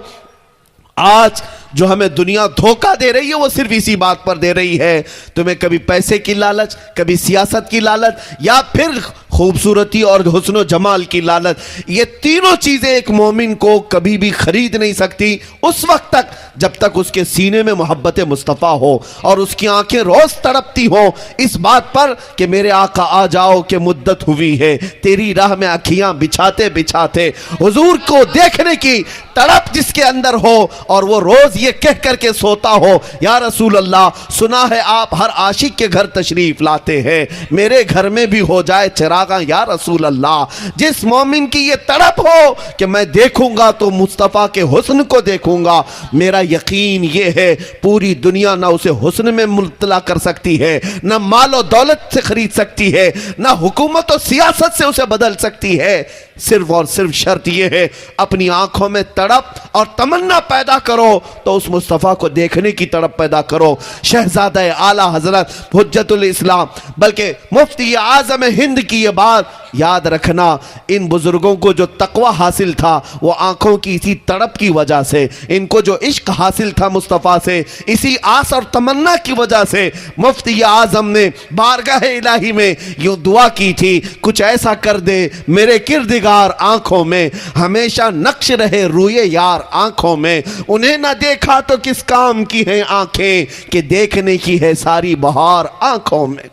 A: آج جو ہمیں دنیا دھوکہ دے رہی ہے وہ صرف اسی بات پر دے رہی ہے، تمہیں کبھی پیسے کی لالچ، کبھی سیاست کی لالچ، یا پھر خوبصورتی اور حسن و جمال کی لالچ۔ یہ تینوں چیزیں ایک مومن کو کبھی بھی خرید نہیں سکتی اس وقت تک جب تک اس کے سینے میں محبت مصطفیٰ ہو اور اس کی آنکھیں روز تڑپتی ہوں اس بات پر کہ میرے آقا آ جاؤ کہ مدت ہوئی ہے، تیری راہ میں اکھیاں بچھاتے بچھاتے حضور کو دیکھنے کی تڑپ جس کے اندر ہو، اور وہ روز یہ کہہ کر کے سوتا ہو یا رسول اللہ سنا ہے آپ ہر عاشق کے گھر تشریف لاتے ہیں، میرے گھر میں بھی ہو جائے چراغاں یا رسول اللہ۔ جس مومن کی یہ تڑپ ہو کہ میں دیکھوں گا تو مصطفیٰ کے حسن کو دیکھوں گا، میرا یقین یہ ہے پوری دنیا نہ اسے حسن میں مبتلا کر سکتی ہے، نہ مال و دولت سے خرید سکتی ہے، نہ حکومت و سیاست سے اسے بدل سکتی ہے۔ صرف اور صرف شرط یہ ہے اپنی آنکھوں میں تڑپ اور تمنا پیدا کرو تو اس مصطفیٰ کو دیکھنے کی تڑپ پیدا کرو۔ شہزادہ اعلیٰ حضرت حجت الاسلام بلکہ مفتی اعظم ہند کی یہ بات یاد رکھنا، ان بزرگوں کو جو تقوی حاصل تھا وہ آنکھوں کی اسی تڑپ کی وجہ سے، ان کو جو عشق حاصل تھا مصطفیٰ سے اسی آس اور تمنا کی وجہ سے مفتی اعظم نے بارگاہ الہی میں یوں دعا کی تھی، کچھ ایسا کر دے میرے کردگار آنکھوں میں، ہمیشہ نقش رہے روئے یار آنکھوں میں، انہیں نہ دیکھا تو کس کام کی ہیں آنکھیں کہ دیکھنے کی ہے ساری بہار آنکھوں میں۔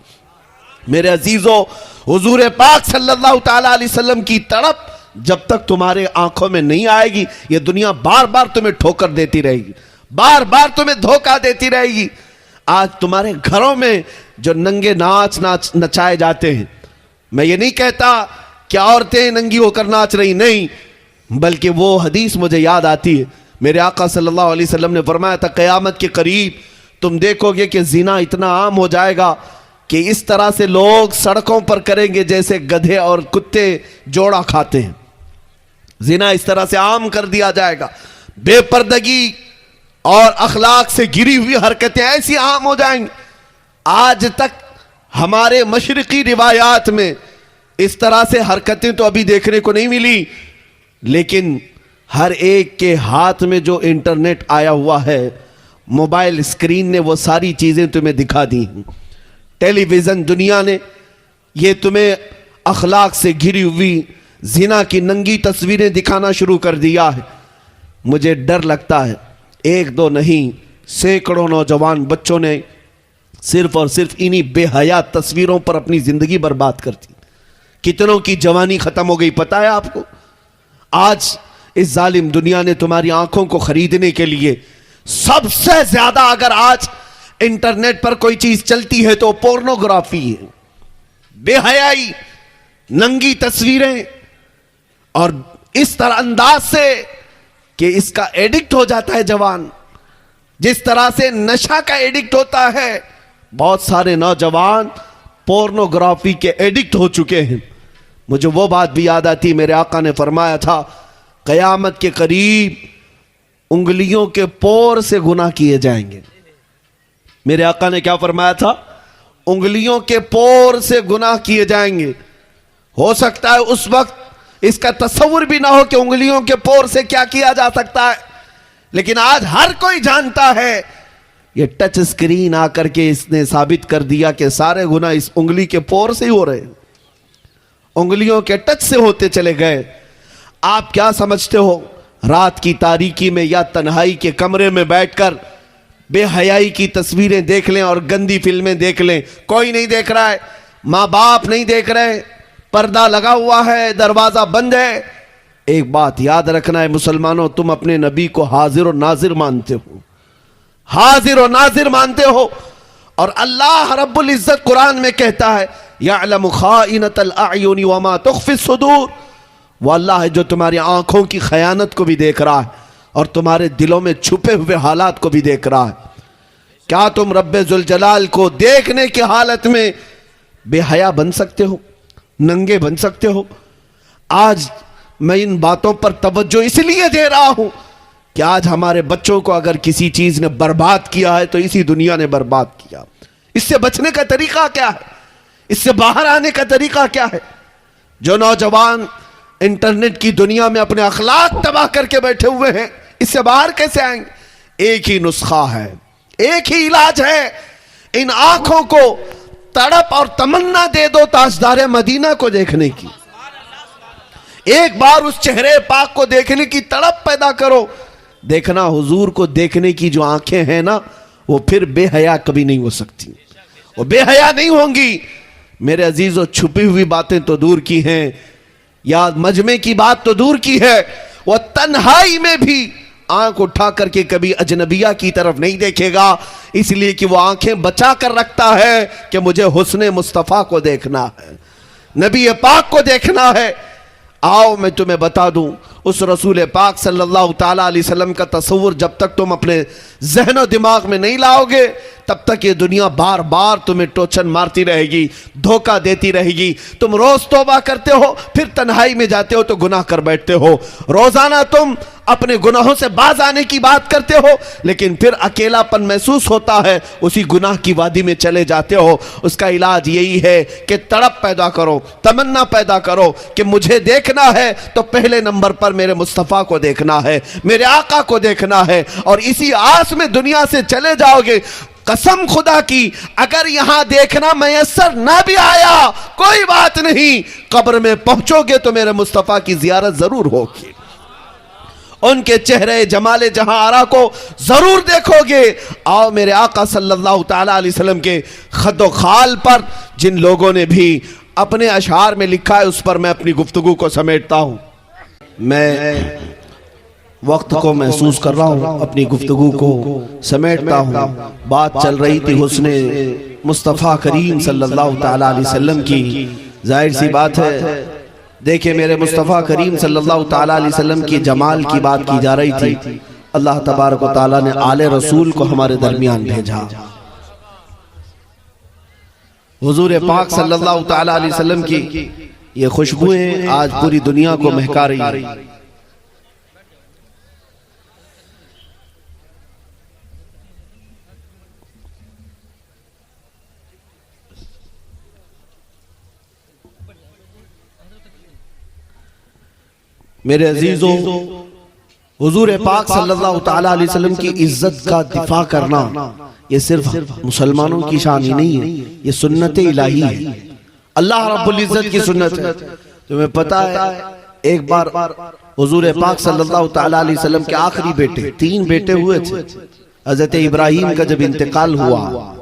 A: میرے عزیزو، حضور پاک صلی اللہ تعالیٰ علیہ وسلم کی تڑپ جب تک تمہارے آنکھوں میں نہیں آئے گی یہ دنیا بار بار تمہیں ٹھوکر دیتی رہے گی، بار بار تمہیں دھوکہ دیتی رہے گی۔ آج تمہارے گھروں میں جو ننگے ناچ نچائے جاتے ہیں، میں یہ نہیں کہتا کہ عورتیں ننگی ہو کر ناچ رہی، نہیں، بلکہ وہ حدیث مجھے یاد آتی ہے، میرے آقا صلی اللہ علیہ وسلم نے فرمایا تھا قیامت کے قریب تم دیکھو گے کہ زنا اتنا عام ہو جائے گا کہ اس طرح سے لوگ سڑکوں پر کریں گے جیسے گدھے اور کتے جوڑا کھاتے ہیں، زنا اس طرح سے عام کر دیا جائے گا، بے پردگی اور اخلاق سے گری ہوئی حرکتیں ایسی عام ہو جائیں گی۔ آج تک ہمارے مشرقی روایات میں اس طرح سے حرکتیں تو ابھی دیکھنے کو نہیں ملی، لیکن ہر ایک کے ہاتھ میں جو انٹرنیٹ آیا ہوا ہے، موبائل اسکرین نے وہ ساری چیزیں تمہیں دکھا دی، ٹیلی ویژن دنیا نے یہ تمہیں اخلاق سے گھری ہوئی زنا کی ننگی تصویریں دکھانا شروع کر دیا ہے۔ مجھے ڈر لگتا ہے ایک دو نہیں سینکڑوں نوجوان بچوں نے صرف اور صرف انہی بے حیا تصویروں پر اپنی زندگی برباد کر دی، کتنوں کی جوانی ختم ہو گئی پتہ ہے آپ کو؟ آج اس ظالم دنیا نے تمہاری آنکھوں کو خریدنے کے لیے سب سے زیادہ اگر آج انٹرنیٹ پر کوئی چیز چلتی ہے تو پورنوگرافی ہے، بے حیائی، ننگی تصویریں، اور اس طرح انداز سے کہ اس کا ایڈکٹ ہو جاتا ہے جوان، جس طرح سے نشہ کا ایڈکٹ ہوتا ہے۔ بہت سارے نوجوان پورنوگرافی کے ایڈکٹ ہو چکے ہیں۔ مجھے وہ بات بھی یاد آتی، میرے آقا نے فرمایا تھا قیامت کے قریب انگلیوں کے پور سے گناہ کیے جائیں گے۔ میرے آقا نے کیا فرمایا تھا؟ انگلیوں کے پور سے گناہ کیے جائیں گے۔ ہو سکتا ہے اس وقت اس کا تصور بھی نہ ہو کہ انگلیوں کے پور سے کیا کیا جا سکتا ہے، لیکن آج ہر کوئی جانتا ہے۔ یہ ٹچ سکرین آ کر کے اس نے ثابت کر دیا کہ سارے گناہ اس انگلی کے پور سے ہی ہو رہے ہیں، انگلیوں کے ٹچ سے ہوتے چلے گئے۔ آپ کیا سمجھتے ہو رات کی تاریکی میں یا تنہائی کے کمرے میں بیٹھ کر بے حیائی کی تصویریں دیکھ لیں اور گندی فلمیں دیکھ لیں؟ کوئی نہیں دیکھ رہا ہے، ماں باپ نہیں دیکھ رہے، پردہ لگا ہوا ہے، دروازہ بند ہے۔ ایک بات یاد رکھنا ہے مسلمانوں، تم اپنے نبی کو حاضر و ناظر مانتے ہو، حاضر و ناظر مانتے ہو، اور اللہ رب العزت قرآن میں کہتا ہے یعلم خائنۃ الاعین وما تخفی الصدور، وہ اللہ ہے جو تمہاری آنکھوں کی خیانت کو بھی دیکھ رہا ہے اور تمہارے دلوں میں چھپے ہوئے حالات کو بھی دیکھ رہا ہے۔ کیا تم رب ذوالجلال کو دیکھنے کی حالت میں بے حیا بن سکتے ہو، ننگے بن سکتے ہو؟ آج میں ان باتوں پر توجہ اس لیے دے رہا ہوں کہ آج ہمارے بچوں کو اگر کسی چیز نے برباد کیا ہے تو اسی دنیا نے برباد کیا۔ اس سے بچنے کا طریقہ کیا ہے؟ اس سے باہر آنے کا طریقہ کیا ہے؟ جو نوجوان انٹرنیٹ کی دنیا میں اپنے اخلاق تباہ کر کے بیٹھے ہوئے ہیں، اس سے باہر کیسے آئیں گے؟ ایک ہی نسخہ ہے، ایک ہی علاج ہے، ان آنکھوں کو تڑپ اور تمنا دے دو تاجدار مدینہ کو دیکھنے کی، ایک بار اس چہرے پاک کو دیکھنے کی تڑپ پیدا کرو۔ دیکھنا حضور کو دیکھنے کی جو آنکھیں ہیں نا، وہ پھر بے حیا کبھی نہیں ہو سکتی، وہ بے حیا نہیں ہوں گی۔ میرے عزیزو، چھپی ہوئی باتیں تو دور کی ہیں، یا مجمع کی بات تو دور کی ہے، وہ تنہائی میں بھی آنکھ اٹھا کر کے کبھی اجنبیہ کی طرف نہیں دیکھے گا، اس لیے کہ وہ آنکھیں بچا کر رکھتا ہے کہ مجھے حسن مصطفیٰ کو دیکھنا ہے، نبی پاک کو دیکھنا ہے۔ آؤ میں تمہیں بتا دوں، اس رسول پاک صلی اللہ تعالیٰ علیہ وسلم کا تصور جب تک تم اپنے ذہن و دماغ میں نہیں لاؤ گے، تب تک یہ دنیا بار بار تمہیں ٹوچن مارتی رہے گی، دھوکہ دیتی رہے گی۔ تم روز توبہ کرتے ہو، پھر تنہائی میں جاتے ہو تو گناہ کر بیٹھتے ہو، روزانہ تم اپنے گناہوں سے باز آنے کی بات کرتے ہو، لیکن پھر اکیلا پن محسوس ہوتا ہے، اسی گناہ کی وادی میں چلے جاتے ہو۔ اس کا علاج یہی ہے کہ تڑپ پیدا کرو، تمنا پیدا کرو کہ مجھے دیکھنا ہے تو پہلے نمبر پر میرے مصطفیٰ کو دیکھنا ہے، میرے آقا کو دیکھنا ہے، اور اسی آس میں دنیا سے چلے جاؤ گے۔ قسم خدا کی، اگر یہاں دیکھنا میسر نہ بھی آیا کوئی بات نہیں، قبر میں پہنچو گے تو میرے مصطفیٰ کی زیارت ضرور ہوگی، ان کے چہرے جمال جہاں آرا کو ضرور دیکھو گے۔ آؤ میرے آقا صلی اللہ تعالیٰ علیہ وسلم کے خد و خال پر جن لوگوں نے بھی اپنے اشعار میں لکھا ہے، اس پر میں اپنی گفتگو کو سمیٹتا ہوں۔ میں وقت کو محسوس کر رہا ہوں، اپنی گفتگو کو سمیٹتا ہوں۔ بات چل رہی تھی حسن مصطفیٰ کریم صلی اللہ تعالیٰ علیہ وسلم کی، ظاہر سی بات ہے، دیکھیں میرے مصطفیٰ کریم صلی اللہ تعالیٰ علیہ وسلم کی جمال کی بات کی جا رہی تھی۔ اللہ تبارک و تعالیٰ نے آل رسول کو ہمارے درمیان بھیجا۔ حضور پاک صلی اللہ تعالیٰ علیہ وسلم کی یہ خوشبوئیں آج پوری دنیا کو مہکا رہی ہیں۔ میرے عزیزو، حضور پاک صلی اللہ تعالیٰ علیہ وسلم کی عزت کا دفاع کرنا یہ صرف مسلمانوں کی شان ہی نہیں ہے، یہ سنت الہی ہے، اللہ رب العزت کی سنت ہے۔ تمہیں پتا ہے ایک بار حضور پاک صلی اللہ تعالیٰ علیہ وسلم کے آخری بیٹے، 3 بیٹے ہوئے تھے، حضرت ابراہیم کا جب انتقال ہوا،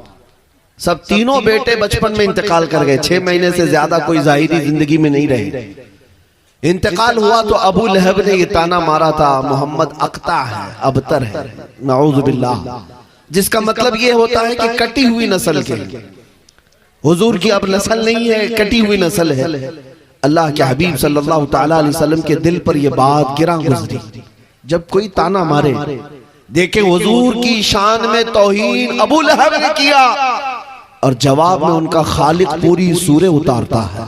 A: سب تینوں بیٹے بچپن میں انتقال کر گئے، 6 مہینے سے زیادہ کوئی ظاہری زندگی میں نہیں رہے۔ انتقال ہوا تو ابو لہب نے یہ تانا مارا تھا، محمد اقطع ہے، ابتر ہے، نعوذ باللہ، جس کا مطلب یہ ہوتا ہے کہ کٹی ہوئی نسل کے۔ حضور کی اب نسل نہیں ہے، کٹی ہوئی نسل ہے۔ اللہ کے حبیب صلی اللہ تعالیٰ علیہ وسلم کے دل پر یہ بات گراں گزری۔ جب کوئی تانا مارے، دیکھیں حضور کی شان میں توہین ابو لہب نے کیا، اور جواب میں ان کا خالق پوری سورہ اتارتا ہے،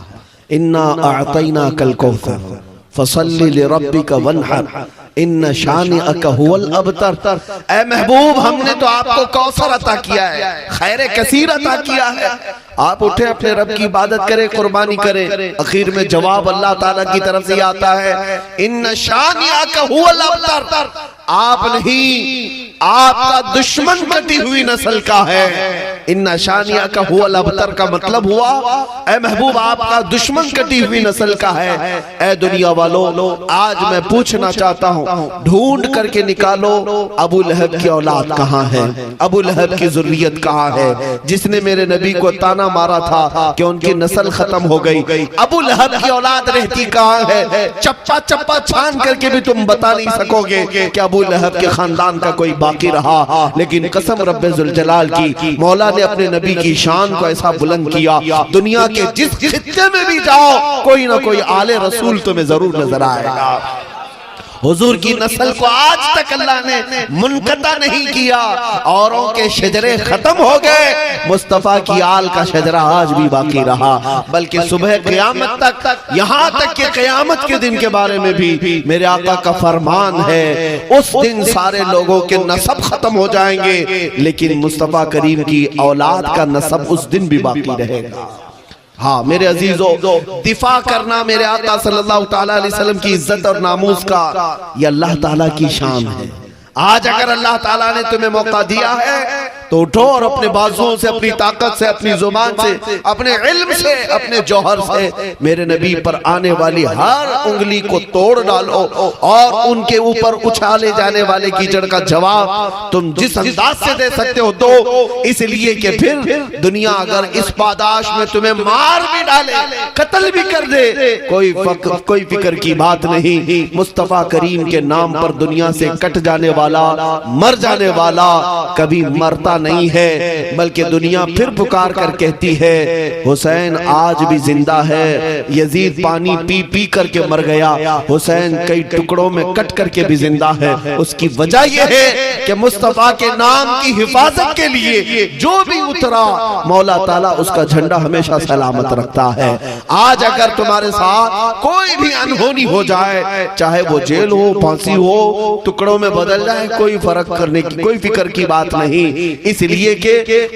A: اِنَّا أَعْطَيْنَاكَ الْكَوْثَرَ فَصَلِّ لِرَبِّكَ وَانْحَرْ ان شانئک هو الابتر۔ اے محبوب، ہم نے تو آپ کو کوثر عطا کیا ہے، خیر کثیر عطا کیا ہے، آپ اٹھیں اپنے رب کی عبادت کریں، قربانی کریں۔ اخیر میں جواب اللہ تعالیٰ کی طرف سے آتا ہے، ان شانئک هو الابتر، آپ نہیں، آپ کا دشمن کٹی ہوئی نسل کا ہے۔ ان شانئک هو الابتر کا مطلب ہوا، اے محبوب آپ کا دشمن کٹی ہوئی نسل کا ہے۔ اے دنیا والو، آج میں پوچھنا چاہتا ہوں، ڈھونڈ کر کے نکالو ابو لہب کی اولاد کہاں ہے، ابو لہب کی ذریت کہاں ہے، جس نے میرے نبی کو تانا مارا تھا کہ ان کی نسل ختم ہو گئی۔ ابو لہب کی اولاد رہتی کہاں ہے؟ چپا چپا چھان کر کے بھی تم بتا نہیں سکو گے کہ ابو لہب کے خاندان کا کوئی باقی رہا، لیکن قسم رب ذوالجلال کی، مولا نے اپنے نبی کی شان کو ایسا بلند کیا، دنیا کے جس خطے میں بھی جاؤ کوئی نہ کوئی آل رسول تمہیں ضرور نظر آئے گا۔ حضور کی نسل کو آج تک اللہ نے منقطع نہیں کیا، اوروں کے شجرے ختم ہو گئے، مصطفیٰ کی آل کا شجرہ آج بھی باقی رہا، بلکہ صبح قیامت تک، یہاں تک کہ قیامت کے دن کے بارے میں بھی میرے آقا کا فرمان ہے، اس دن سارے لوگوں کے نسب ختم ہو جائیں گے، لیکن مصطفیٰ کریم کی اولاد کا نسب اس دن بھی باقی رہے گا۔ ہاں میرے عزیزو، دفاع کرنا میرے آقا صلی اللہ تعالیٰ علیہ وسلم کی عزت اور ناموس کا، یہ اللہ تعالیٰ کی شان ہے۔ آج اگر اللہ تعالیٰ نے تمہیں موقع دیا ہے تو اٹھو اور اپنے بازوؤں سے، اپنی طاقت سے، اپنی زبان سے، اپنے علم سے، اپنے جوہر سے میرے نبی پر آنے والی ہر انگلی کو توڑ ڈالو، اور ان کے اوپر اچھالے جانے والے کیچڑ کا جواب تم جس انداز سے دے سکتے ہو دو، اس لیے کہ پھر دنیا اگر اس پاداش میں تمہیں مار بھی ڈالے، قتل بھی کر دے، کوئی فکر کی بات نہیں، مصطفیٰ کریم کے نام پر دنیا سے کٹ جانے والا، مر جانے والا کبھی مرتا نہیں ہے، بلکہ دنیا پھر پکار کر کہتی ہے حسین آج بھی زندہ ہے، یزید پانی پی پی کر کے مر گیا، حسین کئی ٹکڑوں میں کٹ کر کے بھی زندہ ہے۔ اس کی وجہ یہ ہے کہ مصطفیٰ کے نام کی حفاظت کے لیے جو بھی اترا، مولا تعالیٰ اس کا جھنڈا ہمیشہ سلامت رکھتا ہے۔ آج اگر تمہارے ساتھ کوئی بھی انہونی ہو جائے، چاہے وہ جیل ہو، پھانسی ہو، ٹکڑوں میں بدل جائے، کوئی فرق کرنے کی، کوئی فکر کی بات نہیں، اس لیے کہ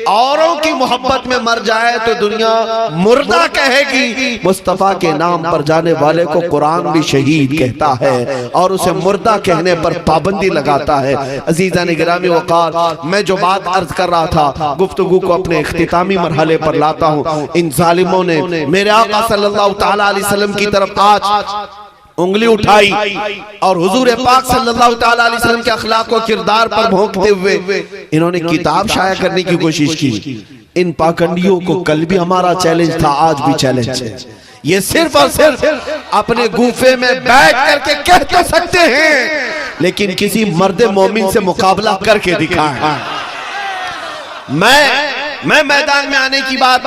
A: اوروں کی محبت میں مر جائے تو دنیا مردہ کہے گی، مصطفیٰ کے نام پر جانے والے کو قرآن بھی شہید کہتا ہے، اور اسے مردہ کہنے پر پابندی لگاتا ہے۔ عزیزان گرامی وقار، میں جو بات عرض کر رہا تھا، گفتگو کو اپنے اختتامی مرحلے پر لاتا ہوں۔ ان ظالموں نے میرے آقا صلی اللہ تعالیٰ علیہ وسلم کی طرف آج انگلی اٹھائی، اور حضور پاک صلی اللہ تعالیٰ علیہ وسلم کے اخلاق و کردار پر بھونکتے ہوئے انہوں نے کتاب شائع کرنے کی کوشش کی۔ ان پاکنڈیوں کو کل بھی ہمارا چیلنج تھا، آج بھی چیلنج ہے۔ یہ صرف اور صرف اپنے گوفے میں بیٹھ کر کے کہہ تو سکتے ہیں، لیکن کسی مرد مومن سے مقابلہ کر کے دکھائیں۔ میں میدان میں آنے کی بات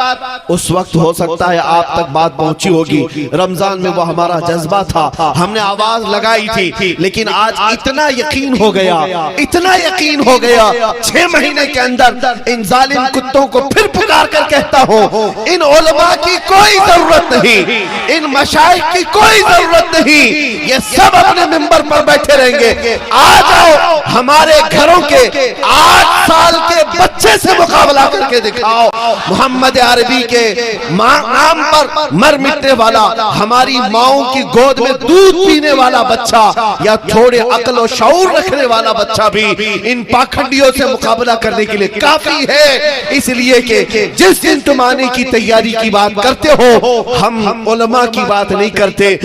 A: اس وقت ہو سکتا ہے آپ تک بات پہنچی ہوگی، رمضان میں وہ ہمارا جذبہ تھا، ہم نے آواز لگائی تھی، لیکن آج اتنا یقین ہو گیا، اتنا یقین ہو گیا، 6 مہینے کے اندر ان ظالم کتوں کو پھر پکار کر کہتا ہوں، ان علماء کی کوئی ضرورت نہیں، ان مشائخ کی کوئی ضرورت نہیں، یہ سب اپنے منبر پر بیٹھے رہیں گے۔ آ جاؤ ہمارے گھروں کے 8 سال کے بچے سے مقابلہ کر کے دکھاؤ، محمد عربی کے نام پر مر مٹنے والا، ہماری ماؤں کی گود میں دودھ پینے والا بچہ یا تھوڑے عقل و شعور رکھنے والا بچہ بھی ان پاکھنڈیوں سے مقابلہ کرنے کے لیے کافی ہے۔ اس لیے کہ جس دن تم آنے کی تیاری کی بات کرتے ہو، ہم علماء کی بات نہیں کرتے،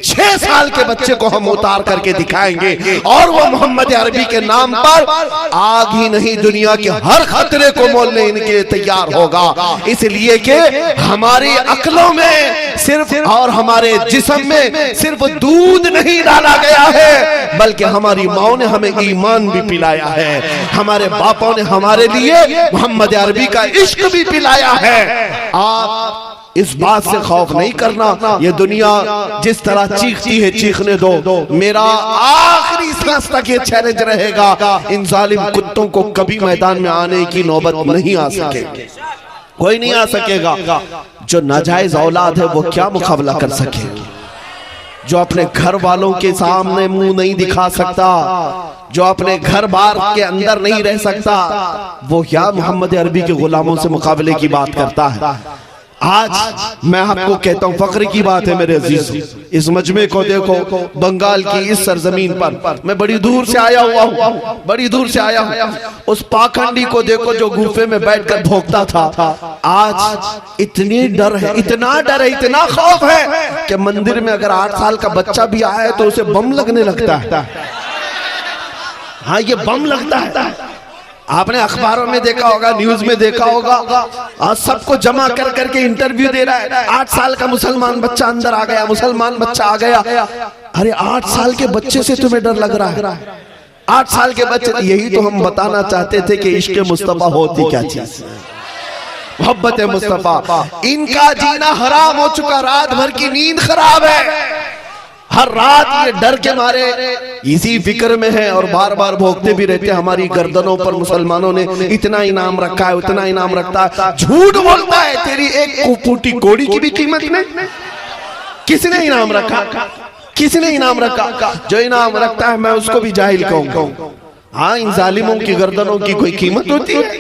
A: 6 سال کے بچے کو ہم اتار کر کے دکھائیں گے، اور وہ محمد عربی کے نام پر آگ ہی نہیں دنیا کے ہر خطرے کو مول چھوڑنے ان کے تیار ہوگا، اس لیے کہ ہماری عقلوں میں صرف اور ہمارے جسم میں صرف دودھ نہیں ڈالا گیا ہے، بلکہ ہماری ماں نے ہمیں ایمان بھی پلایا ہے، ہمارے باپوں نے ہمارے لیے محمد عربی کا عشق بھی پلایا ہے۔ آپ اس بات سے خوف نہیں کرنا، یہ دنیا جس طرح چیختی ہے چیخنے دو، میرا آخری سانس تک یہ چیلنج رہے گا، ان ظالم کتوں کو کبھی میدان میں آنے کی نوبت نہیں آ سکے، کوئی نہیں آ سکے گا۔ جو ناجائز اولاد ہے وہ کیا مقابلہ کر سکے، جو اپنے گھر والوں کے سامنے منہ نہیں دکھا سکتا، جو اپنے گھر بار کے اندر نہیں رہ سکتا، وہ کیا محمد عربی کے غلاموں سے مقابلے کی بات کرتا ہے۔ آج میں آپ کو کہتا ہوں، فخر کی بات ہے میرے عزیز، اس مجمع کو دیکھو، بنگال کی اس سرزمین پر میں بڑی دور سے آیا ہوا ہوں، بڑی دور سے آیا ہوں، اس پاکھنڈی کو دیکھو جو گوفے میں بیٹھ کر بھوکتا تھا، آج اتنی ڈر ہے، اتنا ڈر ہے، اتنا خوف ہے کہ مندر میں اگر 8 سال کا بچہ بھی آئے تو اسے بم لگنے لگتا ہے۔ ہاں یہ بم لگتا ہے، آپ نے اخباروں میں دیکھا ہوگا، نیوز میں دیکھا ہوگا، آج سب کو جمع کر کر کے انٹرویو دے رہا ہے، 8 سال کا مسلمان بچہ اندر آ گیا، مسلمان بچہ آ گیا۔ ارے 8 سال کے بچے سے تمہیں ڈر لگ رہا ہے؟ 8 سال کے بچے، یہی تو ہم بتانا چاہتے تھے کہ عشق مصطفیٰ ہوتی کیا چیز ہے، محبت مصطفیٰ۔ ان کا جینا حرام ہو چکا، رات بھر کی نیند خراب ہے، ہر رات یہ ڈر کے مارے اسی فکر میں ہے اور بار بار بھوکتے بھی رہتے ہیں۔ ہماری گردنوں پر مسلمانوں نے اتنا انعام رکھا ہے، اتنا انعام رکھتا ہے، جھوٹ بولتا ہے، تیری ایک پھوٹی کوڑی کی بھی قیمت نہیں۔ کس نے انعام رکھا؟ کس نے انعام رکھا؟ جو انعام رکھتا ہے میں اس کو بھی جاہل کہوں گا۔ ہاں ان ظالموں کی گردنوں کی کوئی قیمت ہوتی ہے؟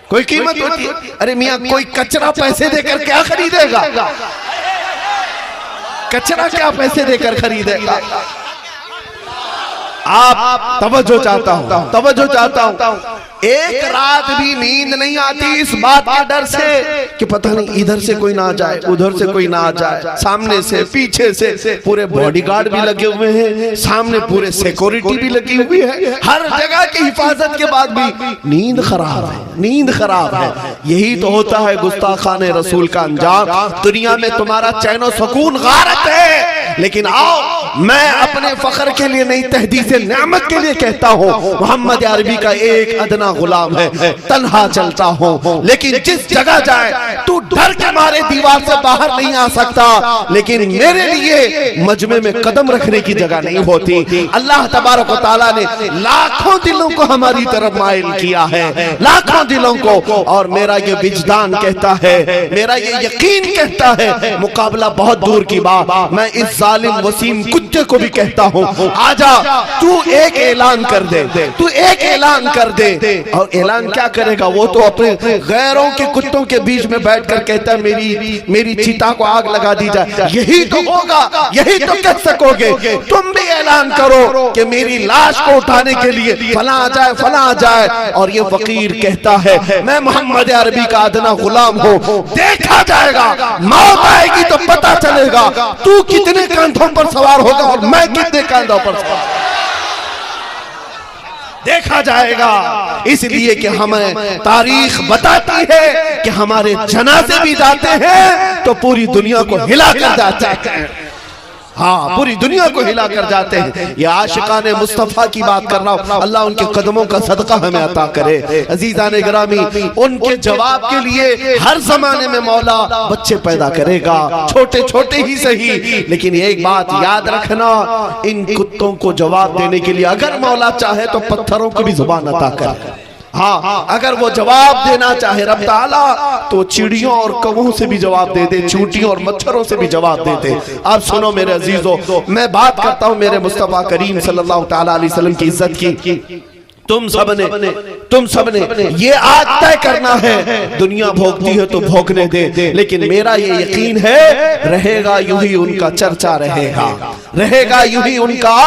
A: کوئی قیمت ہوتی ہے؟ ارے میاں کوئی کچرا پیسے دے کر کیا خریدے گا؟ کچرا کیا پیسے دے کر خریدے گا؟ آپ توجہ چاہتا ہوں، ایک رات بھی نیند نہیں آتی اس بات کے ڈر سے کہ پتہ نہیں ادھر سے کوئی نہ آ جائے، ادھر سے کوئی نہ آ جائے، سامنے سے پیچھے سے پورے باڈی گارڈ بھی لگے ہوئے ہیں، سامنے پورے سیکورٹی بھی لگی ہوئی ہے، ہر جگہ کی حفاظت کے بعد بھی نیند خراب ہے، نیند خراب ہے۔ یہی تو ہوتا ہے گستاخان رسول کا انجام۔ دنیا میں تمہارا چین و سکون غارت ہے، لیکن آؤ میں اپنے فخر کے لیے نہیں، تحدیث نعمت کے لیے کہتا ہوں، محمد عربی کا ایک ادنا غلام ہے، تنہا چلتا ہوں، لیکن جس جگہ جائے تو ڈر کے مارے دیوار سے باہر نہیں آ سکتا، لیکن میرے لیے مجمع میں قدم رکھنے کی جگہ نہیں ہوتی۔ اللہ تبارک و تعالیٰ نے لاکھوں دلوں کو ہماری طرف مائل کیا ہے، لاکھوں دلوں کو، اور میرا یہ وجدان کہتا ہے، میرا یہ یقین کہتا ہے، مقابلہ بہت دور کی بات، میں اس ظالم وسیم کتے کو بھی کہتا ہوں، آجا تو ایک اعلان کر دے، تو ایک اعلان کر دے۔ اور اعلان کیا کرے گا؟ وہ تو اپنے غیروں کے کتوں کے بیچ میں بیٹھ کر کہتا ہے میری چیتا کو آگ لگا دی جائے، یہی تو ہوگا، یہی تو کہہ سکو گے۔ تم بھی اعلان کرو کہ میری لاش کو اٹھانے کے لیے فلاں آ جائے، فلاں آ جائے۔ اور یہ فقیر کہتا ہے میں محمد عربی کا ادنا غلام ہوں، دیکھا جائے گا، موت آئے گی تو پتہ چلے گا تو کتنے کاندھوں پر سوار ہوگا اور میں کتنے کاندھوں پر سوار، دیکھا جائے گا۔ اس لیے کہ ہمیں تاریخ بتاتی ہے کہ ہمارے جنازے بھی جاتے ہیں تو پوری دنیا کو ہلا کر جاتے ہیں، ہاں پوری دنیا کو ہلا کر جاتے ہیں۔ یہ عاشقان مصطفیٰ کی بات کر رہا ہوں، اللہ ان کے قدموں کا صدقہ ہمیں عطا کرے۔ عزیزان گرامی، ان کے جواب کے لیے ہر زمانے میں مولا بچے پیدا کرے گا، چھوٹے چھوٹے ہی صحیح، لیکن ایک بات یاد رکھنا، ان کتوں کو جواب دینے کے لیے اگر مولا چاہے تو پتھروں کو بھی زبان عطا کرے۔ ہاں اگر وہ جواب دینا چاہے رب تعالیٰ تو چڑیوں اور کووں سے بھی جواب دے دے، چونٹیوں اور مچھروں سے بھی جواب دے دے۔ اب سنو میرے عزیزو، میں بات کرتا ہوں میرے مصطفیٰ کریم صلی اللہ تعالیٰ علیہ وسلم کی عزت کی۔ تم سب نے یہ آج طے کرنا ہے، دنیا بھوکتی ہے تو بھوکنے دے، لیکن میرا یہ یقین ہے رہے گا یوں ہی ان کا چرچا رہے گا، رہے گا یوں ہی ان کا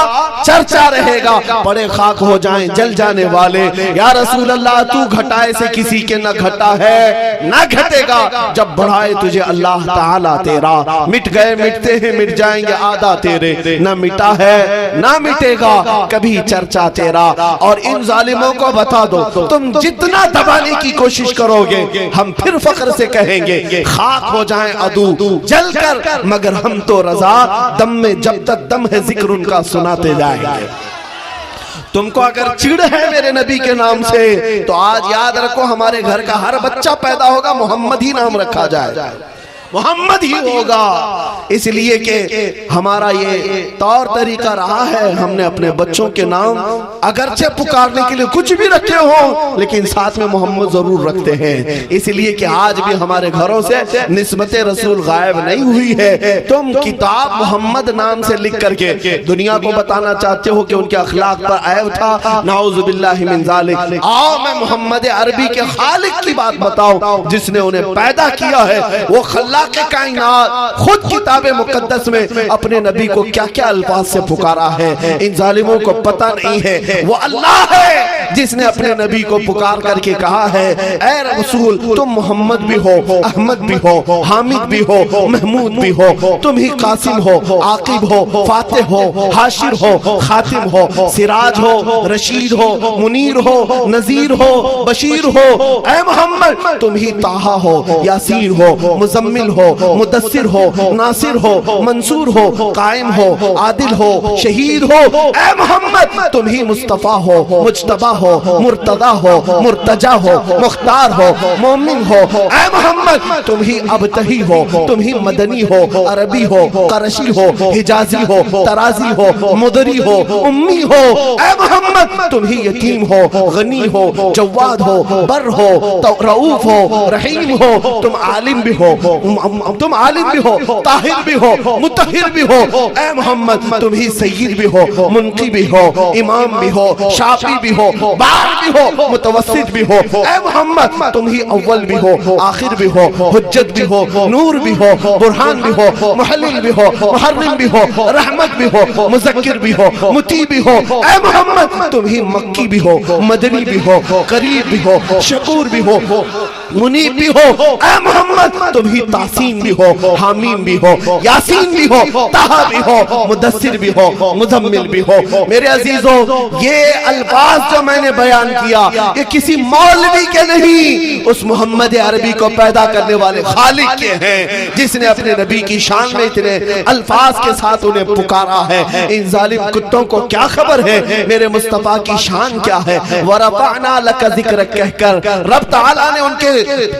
A: چرچا رہے گا، پڑے خاک ہو جائیں جل جانے والے۔ یا رسول اللہ تو گھٹائے سے کسی کے نہ گھٹا ہے نہ گھٹے گا، جب بڑھائے تجھے اللہ تعالیٰ تیرا، مٹ گئے مٹتے ہیں مٹ جائیں گے آدھا تیرے، نہ مٹا ہے نہ مٹے گا کبھی چرچا تیرا۔ اور ان ظالموں کو بتا دو تم جتنا دبانے کی کوشش کرو گے ہم پھر فخر سے کہیں گے خاک ہو جائیں عدو جل کر مگر ہم تو رضا دم میں جب تک دم ہے ذکر ان کا سناتے جائیں گے۔ تم کو اگر چڑ ہے میرے نبی کے نام سے تو آج یاد رکھو ہمارے گھر کا ہر بچہ پیدا ہوگا محمد ہی نام رکھا جائے، محمد ہی ہوگا، اس لیے کہ ہمارا یہ طور طریقہ رہا ہے ہم نے اپنے بچوں کے نام اگرچہ پکارنے کے لیے کچھ بھی رکھے ہوں لیکن ساتھ میں محمد ضرور رکھتے ہیں، اس لیے کہ آج بھی ہمارے گھروں سے نسبت رسول غائب نہیں ہوئی ہے۔ تم کتاب محمد نام سے لکھ کر کے دنیا کو بتانا چاہتے ہو کہ ان کے اخلاق پر عیب تھا، نعوذ باللہ من ذالک۔ آؤ میں محمد عربی کے خالق کی بات بتاؤں جس نے انہیں پیدا کیا ہے، وہ خلاق کے کائنات خود کتاب مقدس میں اپنے نبی کو کیا کیا الفاظ سے پکارا ہے، ان ظالموں کو پتہ نہیں ہے۔ وہ اللہ ہے جس نے اپنے نبی کو پکار کر کے کہا ہے اے رسول تم محمد بھی ہو، احمد بھی ہو، حامد بھی ہو، محمود بھی ہو، تم ہی قاسم ہو، عاقب ہو، فاتح ہو، حاشر ہو، خاتم ہو، سراج ہو، رشید ہو، منیر ہو، نذیر ہو، بشیر ہو۔ اے محمد تم ہی طٰہٰ ہو، یاسین ہو، مزمل ہو، مدثر ہو، ناصر ہو، منصور ہو، قائم ہو، عادل ہو، شہید ہو۔ اے محمد تم ہی مصطفیٰ ہو، مجتبیٰ ہو، مرتضیٰ ہو، مرتجا ہو، مختار ہو، مومن ہو۔ اے محمد تم ہی ابتہی ہو، تم ہی مدنی ہو، عربی ہو، قرشی ہو، حجازی ہو، ترازی ہو، مدری ہو، امی ہو۔ اے محمد تم ہی یتیم ہو، غنی ہو، جواد ہو، بر ہو، رؤوف ہو، رحیم ہو۔ تم عالم بھی ہو، تم عالم بھی ہو، طاہر بھی ہو، مطہر بھی ہو۔ اے محمد تم ہی سید بھی ہو، منقی بھی ہو، امام بھی ہو، شافی بھی ہو، بار بھی ہو، متوسط بھی ہو۔ اے محمد تم ہی اول بھی ہو، آخر بھی ہو، حجت بھی ہو، نور بھی ہو، برہان بھی ہو، محلل بھی ہو، محرم بھی ہو، رحمت بھی ہو، مذکر بھی ہو، مطیع بھی ہو۔ اے محمد تم ہی مکی بھی ہو، مدنی بھی ہو، قریب بھی ہو، شکور بھی ہو، منیب بھی ہو۔ اے محمد تم ہی تحسین بھی ہو، حامیم بھی ہو، یاسین بھی ہو، طٰہٰ بھی ہو، مدثر بھی ہو، مزمل بھی ہو۔ میرے عزیزو یہ الفاظ جو میں نے بیان کیا یہ کسی مولوی کے نہیں، اس محمد عربی کو پیدا کرنے والے خالق کے ہیں جس نے اپنے نبی کی شان میں اتنے الفاظ کے ساتھ انہیں پکارا ہے۔ ان ظالم کتوں کو کیا خبر ہے میرے مصطفیٰ کی شان کیا ہے۔ وَرَفَعْنَا لَكَ ذِكْرَكَ کہہ کر رب تعالیٰ نے ان کے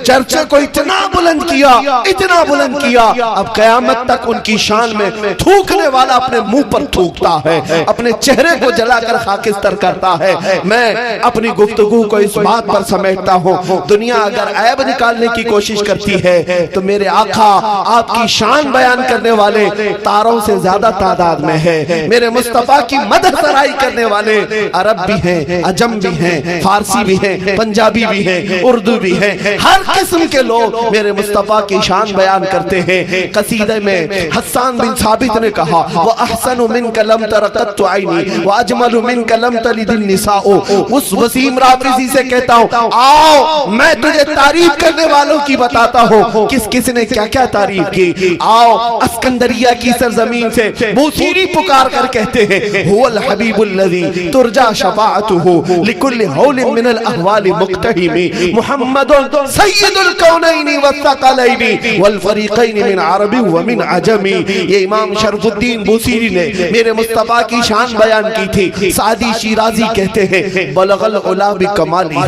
A: چرچے کو اتنا بلند کیا، اتنا بلند کیا، اب قیامت تک ان کی شان میں تھوکنے والا اپنے منہ پر تھوکتا ہے، اپنے چہرے کو جلا کر خاکستر کرتا ہے۔ میں اپنی گفتگو کو اس بات پر سمیٹتا ہوں، دنیا اگر عیب نکالنے کی کوشش کرتی ہے تو میرے آقا آپ کی شان بیان کرنے والے تاروں سے زیادہ تعداد میں ہے۔ میرے مصطفیٰ کی مدح سرائی کرنے والے عرب بھی ہیں، عجم بھی ہیں، فارسی بھی ہیں، پنجابی بھی ہیں، اردو بھی ہیں، ہر قسم کے لوگ میرے مصطفیٰ کی شان بیان کرتے ہیں۔ قصیدہ میں حسان بن ثابت نے کہا وَأَحْسَنُ مِنْكَ لَمْ تَرَ قَطُّ عَيْنِي وَأَجْمَلُ مِنْكَ لَمْ تَلِدِ النِّسَاءُ۔ اس وسیم رافضی سے کہتا ہوں آؤ میں تجھے تعریف کرنے والوں کی بتاتا ہوں کس کس نے کیا کیا تعریف کی۔ آؤ اسکندریہ کی سرزمین سے بوسیری پکار کر کہتے ہیں هُوَ الْحَبِيبُ الَّذِي تُرْجَى شَفَاعَتُهُ لِكُلِّ هَوْلٍ مِنَ الْأَحْوَالِ مُقْتَحِمِ محمد سید الکونین والثقلین والفریقین من عرب ومن عجم۔ یہ امام شرف الدین بوسیری نے میرے مصطفیٰ کی شان بیان کی تھی۔ سعدی شیرازی کہتے ہیں بلغ العلا بکمالہ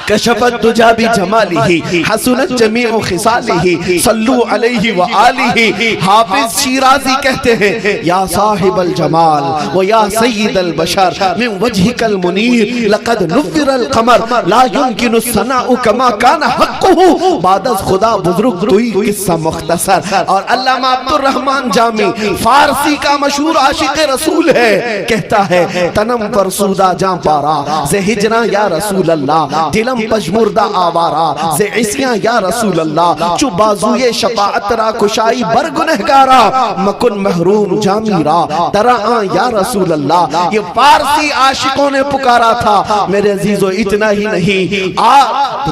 A: کشف الدجا بجمالہ حسنت جمیع خصالہ صلو علیہ وآلہ۔ حافظ شیرازی کہتے ہیں یا صاحب الجمال و یا سید البشر من وجہک المنیر لقد نور القمر لا يمکن الثناء کما کان حقہ۔ بعد از خدا بزرگ توئی قصہ مختصر۔ اور علامہ عبد الرحمن جامی فارسی کا مشہور عاشق رسول ہے، کہتا ہے تنم فرسودہ جاں پارا زہ ہجراں یا رسول اللہ، دلم دلم پژمردہ آوارا سے عصیاں یا رسول اللہ چو بازوی شفاعت را کشائی بر گنہگارا مکن محروم جامیرا درآن یا رسول اللہ. یہ فارسی عاشقوں نے پکارا تھا. میرے عزیزو اتنا ہی نہیں،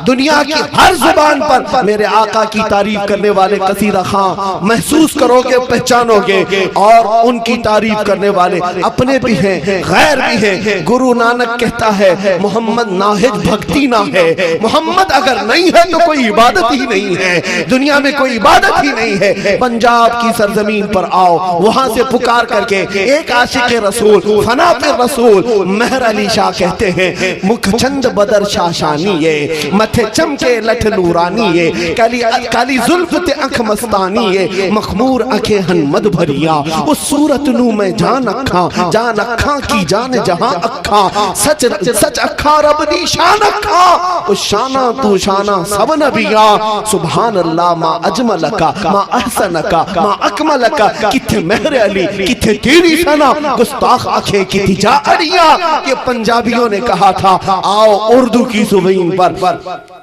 A: دنیا کی ہر زبان پر میرے آقا کی تعریف کرنے والے قصیدہ خان محسوس کرو گے، پہچانو گے، اور ان کی تعریف کرنے والے اپنے بھی ہیں، غیر بھی ہیں. گرو نانک کہتا ہے محمد ناہج بھکتی نہ ہے. محمد اگر نہیں ہے تو کوئی عبادت ہی نہیں ہے، دنیا میں کوئی عبادت ہی نہیں ہے. پنجاب کی سرزمین پر آؤ، وہاں سے پکار کر کے ایک عاشق رسول، فنا پہ رسول مہر علی شاہ کہتے ہیں مکھ چند بدر شاشانی متھے چمکے لٹھ نورانی کالی زلف تے انکھ مستانی مخمور انکھیں ہنمد بھریا اس صورت نو میں جان اکھاں کی جان جہاں اکھاں سچ اکھاں رب دی شان اکھاں اس شانہ تو شانہ سب نبیا. سبحان اللہ ما اجملکا ما احسنکا ما اکملکا. کتھے مہر علی کتھے تیری سنا گستاخ آنکھیں کتھی جا اڑیا. یہ پنجابیوں نے کہا تھا آؤ اردو کی زمین پر،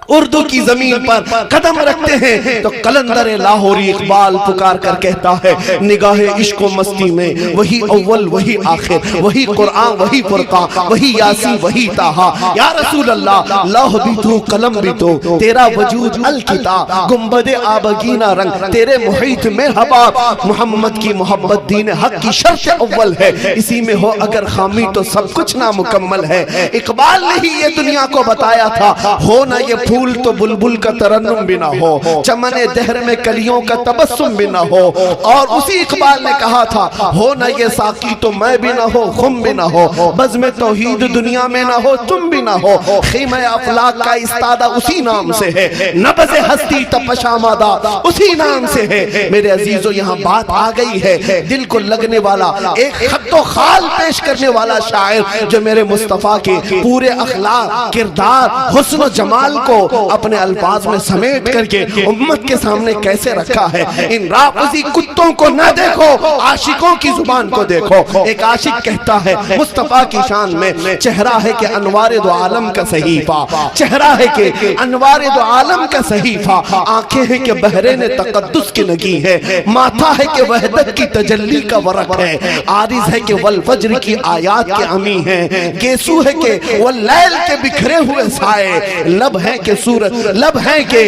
A: اردو کی زمین پر قدم رکھتے ہیں. تو قلندر لاہوری اقبال پکار کر کہتا ہے نگاہ عشق و مستی میں وہی اول وہی آخر، وہی قرآن وہی فرقان، وہی یاسین وہی طٰہٰ. یا رسول اللہ لوح بھی تو قلم بھی تو تیرا وجود الکتاب، گنبد آبگینہ رنگ تیرے محیط میں حباب. محمد کی محبت دین حق کی شرط اول ہے، اسی میں ہو اگر خامی تو سب کچھ نامکمل ہے. اقبال نے ہی یہ دنیا کو بتایا تھا ہو نہ یہ پھول تو بلبل کا ترنم بھی نہ ہو، چمن دہر میں کلیوں کا تبسم بھی نہ ہو. اور اسی اقبال نے کہا تھا ہو نہ یہ ساقی تو میں بھی نہ ہو، خم بھی نہ ہو، بزم توحید دنیا میں نہ ہو، تم بھی نہ ہو. خیمہ افلاک کا استادہ اسی نام سے ہے، نبض ہستی تپش آمادہ اسی نام سے ہے. میرے عزیزو یہاں بات آ گئی ہے، دل کو لگنے والا ایک خط و خال پیش کرنے والا شاعر جو میرے مصطفیٰ کے پورے اخلاق، کردار، حسن و جمال کو اپنے الفاظ میں سمیٹ کر کے امت کے سامنے کیسے رکھا ہے. ان رافضی کتوں کو نہ دیکھو، عاشقوں کی زبان کو دیکھو. ایک عاشق کہتا ہے مصطفیٰ کی شان میں چہرہ ہے کہ انوار دو عالم کا صحیفہ، چہرہ ہے کہ انوار دو عالم کا صحیفہ، آنکھیں ہیں کہ بحرین تقدس کی لگی ہے، ماتھا ہے کہ وحدت کی تجلی کا ورق ہے، عارض ہے کہ والفجر کی آیات کے امی ہیں، گیسو ہے کہ واللیل کے بکھرے ہوئے سائے، لب ہے کہ سورت، لب ہے کہ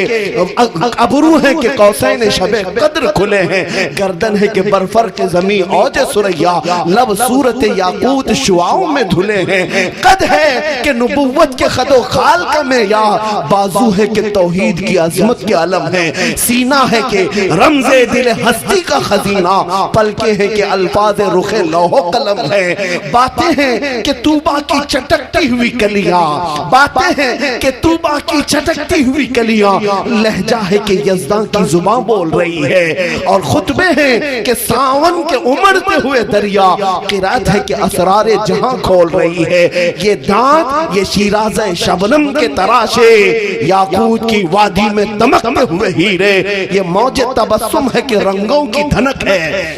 A: ابرو ہے کہ قوسین شب قدر کھلے ہیں، گردن ہے کہ برفر کے زمین اوج سریا، لب صورت یاقوت شعاؤں میں دھلے ہیں، قد ہے کہ نبوت کے خد و خال کا معیار، بازو ہے کہ توحید کی عظمت کے علم ہے، سینہ ہے کہ رمز دل ہستی کا خزینہ، پلکیں ہیں کہ الفاظ رخ لوح و قلم ہے، باتیں ہیں کہ طوبہ کی چٹکتی ہوئی کلیاں، باتیں ہیں کہ طوبہ کی چٹکتی ہوئی کلیاں، لہجہ ہے کہ یزداں کی زبان بول رہی ہے، اور خطبے ہیں کہ ساون کے امڑتے ہوئے دریا، قرات ہے کہ اسرار جہاں کھول رہی ہے. یہ دانت یہ شیراز شبنم کے تراشے، یاقوت کی وادی میں دمکتے ہوئے ہیرے، یہ موج تبسم ہے کہ رنگوں کی دھنک ہے،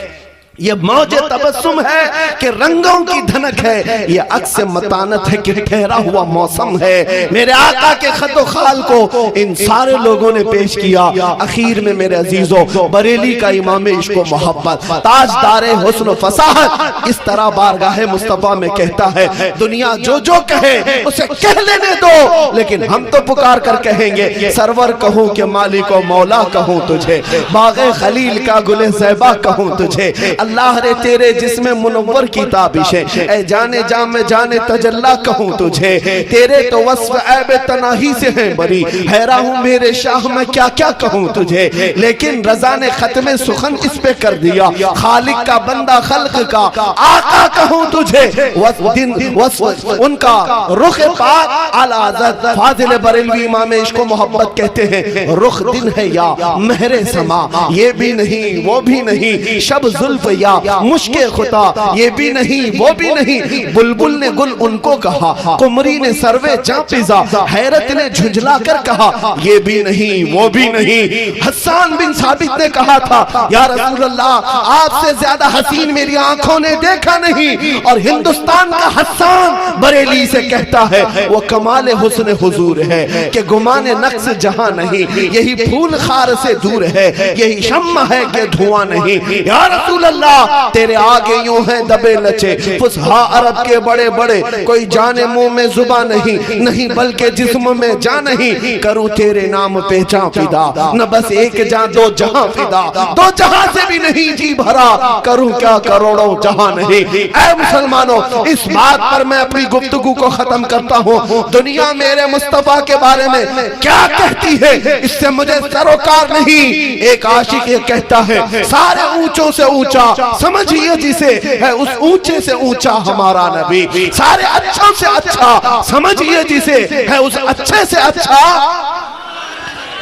A: یہ موج تبسم ہے کہ رنگوں کی دھنک ہے، یہ عکس متانت ہے کہ ٹھہرا ہوا موسم ہے. میرے آقا کے خط و خال کو ان سارے لوگوں نے پیش کیا. اخیر میں میرے عزیزو بریلی کا امام عشق و محبت، تاجدار حسن و فصاحت اس طرح بارگاہ مصطفیٰ میں کہتا ہے دنیا جو جو کہے اسے کہہ لینے دو، لیکن ہم تو پکار کر کہیں گے سرور کہوں کہ مالک و مولا کہوں تجھے، باغ خلیل کا گل زیبا کہوں تجھے، اللہ رے تیرے جسم منور کی تابشیں، اے جانے جام میں جانے تجلہ کہوں تجھے، تیرے تو وصف عیب تناہی سے ہیں بری، حیرہ ہوں میرے شاہ میں کیا کیا کہوں تجھے. لیکن رضا نے ختم سخن اس پہ کر دیا، خالق کا بندہ خلق کا آقا کہوں تجھے. وصف ان کا رخ پاک اعلی حضرت فاضل بریلوی امام عشق و محبت کہتے ہیں رخ دن ہے یا مہر سما، یہ بھی نہیں وہ بھی نہیں، شب زلف یا مشک خطا، یہ بھی نہیں وہ بھی نہیں، بلبل نے گل ان کو کہا، قمری نے سروے جاں پزا، حیرت نے جھنجھلا کر کہا یہ بھی نہیں وہ بھی نہیں۔ حسان بن ثابت نے کہا تھا یا رسول اللہ آپ سے زیادہ حسین میری آنکھوں نے دیکھا نہیں، اور ہندوستان کا حسان بریلی سے کہتا ہے وہ کمال حسن حضور ہے کہ گمان نقص جہاں نہیں، یہی پھول خار سے دور ہے، یہی شمع ہے کہ دھواں نہیں۔ یا رسول اللہ تیرے آگے یوں ہیں دبے لچے فصحاء عرب کے بڑے بڑے، کوئی جانے منہ میں زباں نہیں بلکہ جسم میں جان نہیں، کروں تیرے نام پہ جاں فدا، نہ بس ایک جاں دو جہاں فدا، دو جہاں سے بھی نہیں جی بھرا، کروں کیا کروڑوں جہاں نہیں۔ اے مسلمانوں اس بات پر میں اپنی گفتگو کو ختم کرتا ہوں، دنیا میرے مصطفیٰ کے بارے میں کیا کہتی ہے اس سے مجھے سروکار نہیں۔ ایک عاشق یہ کہتا ہے سارے اونچوں سے اونچا سمجھئے جسے ہے اس اونچے سے اونچا ہمارا نبی، سارے اچھوں سے اچھا سمجھئے جسے ہے اس اچھے سے اچھا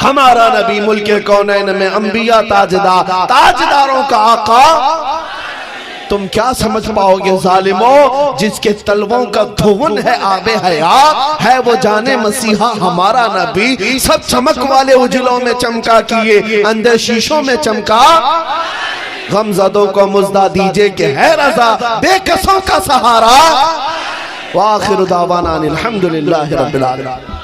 A: ہمارا نبی۔ ملک کونین میں انبیاء تاجدار، تاجداروں کا آقا تم کیا سمجھ پاؤ گے ظالموں، جس کے تلووں کا دھون ہے آب حیات، ہے وہ جانے مسیحا ہمارا نبی۔ سب چمک والے اجلوں میں چمکا کیے اندر شیشوں میں چمکا، غم زدوں کو مزدہ دیجئے کہ ہے رضا بے کسوں کا سہارا۔ وآخر دعوانا الحمدللہ رب العالمین۔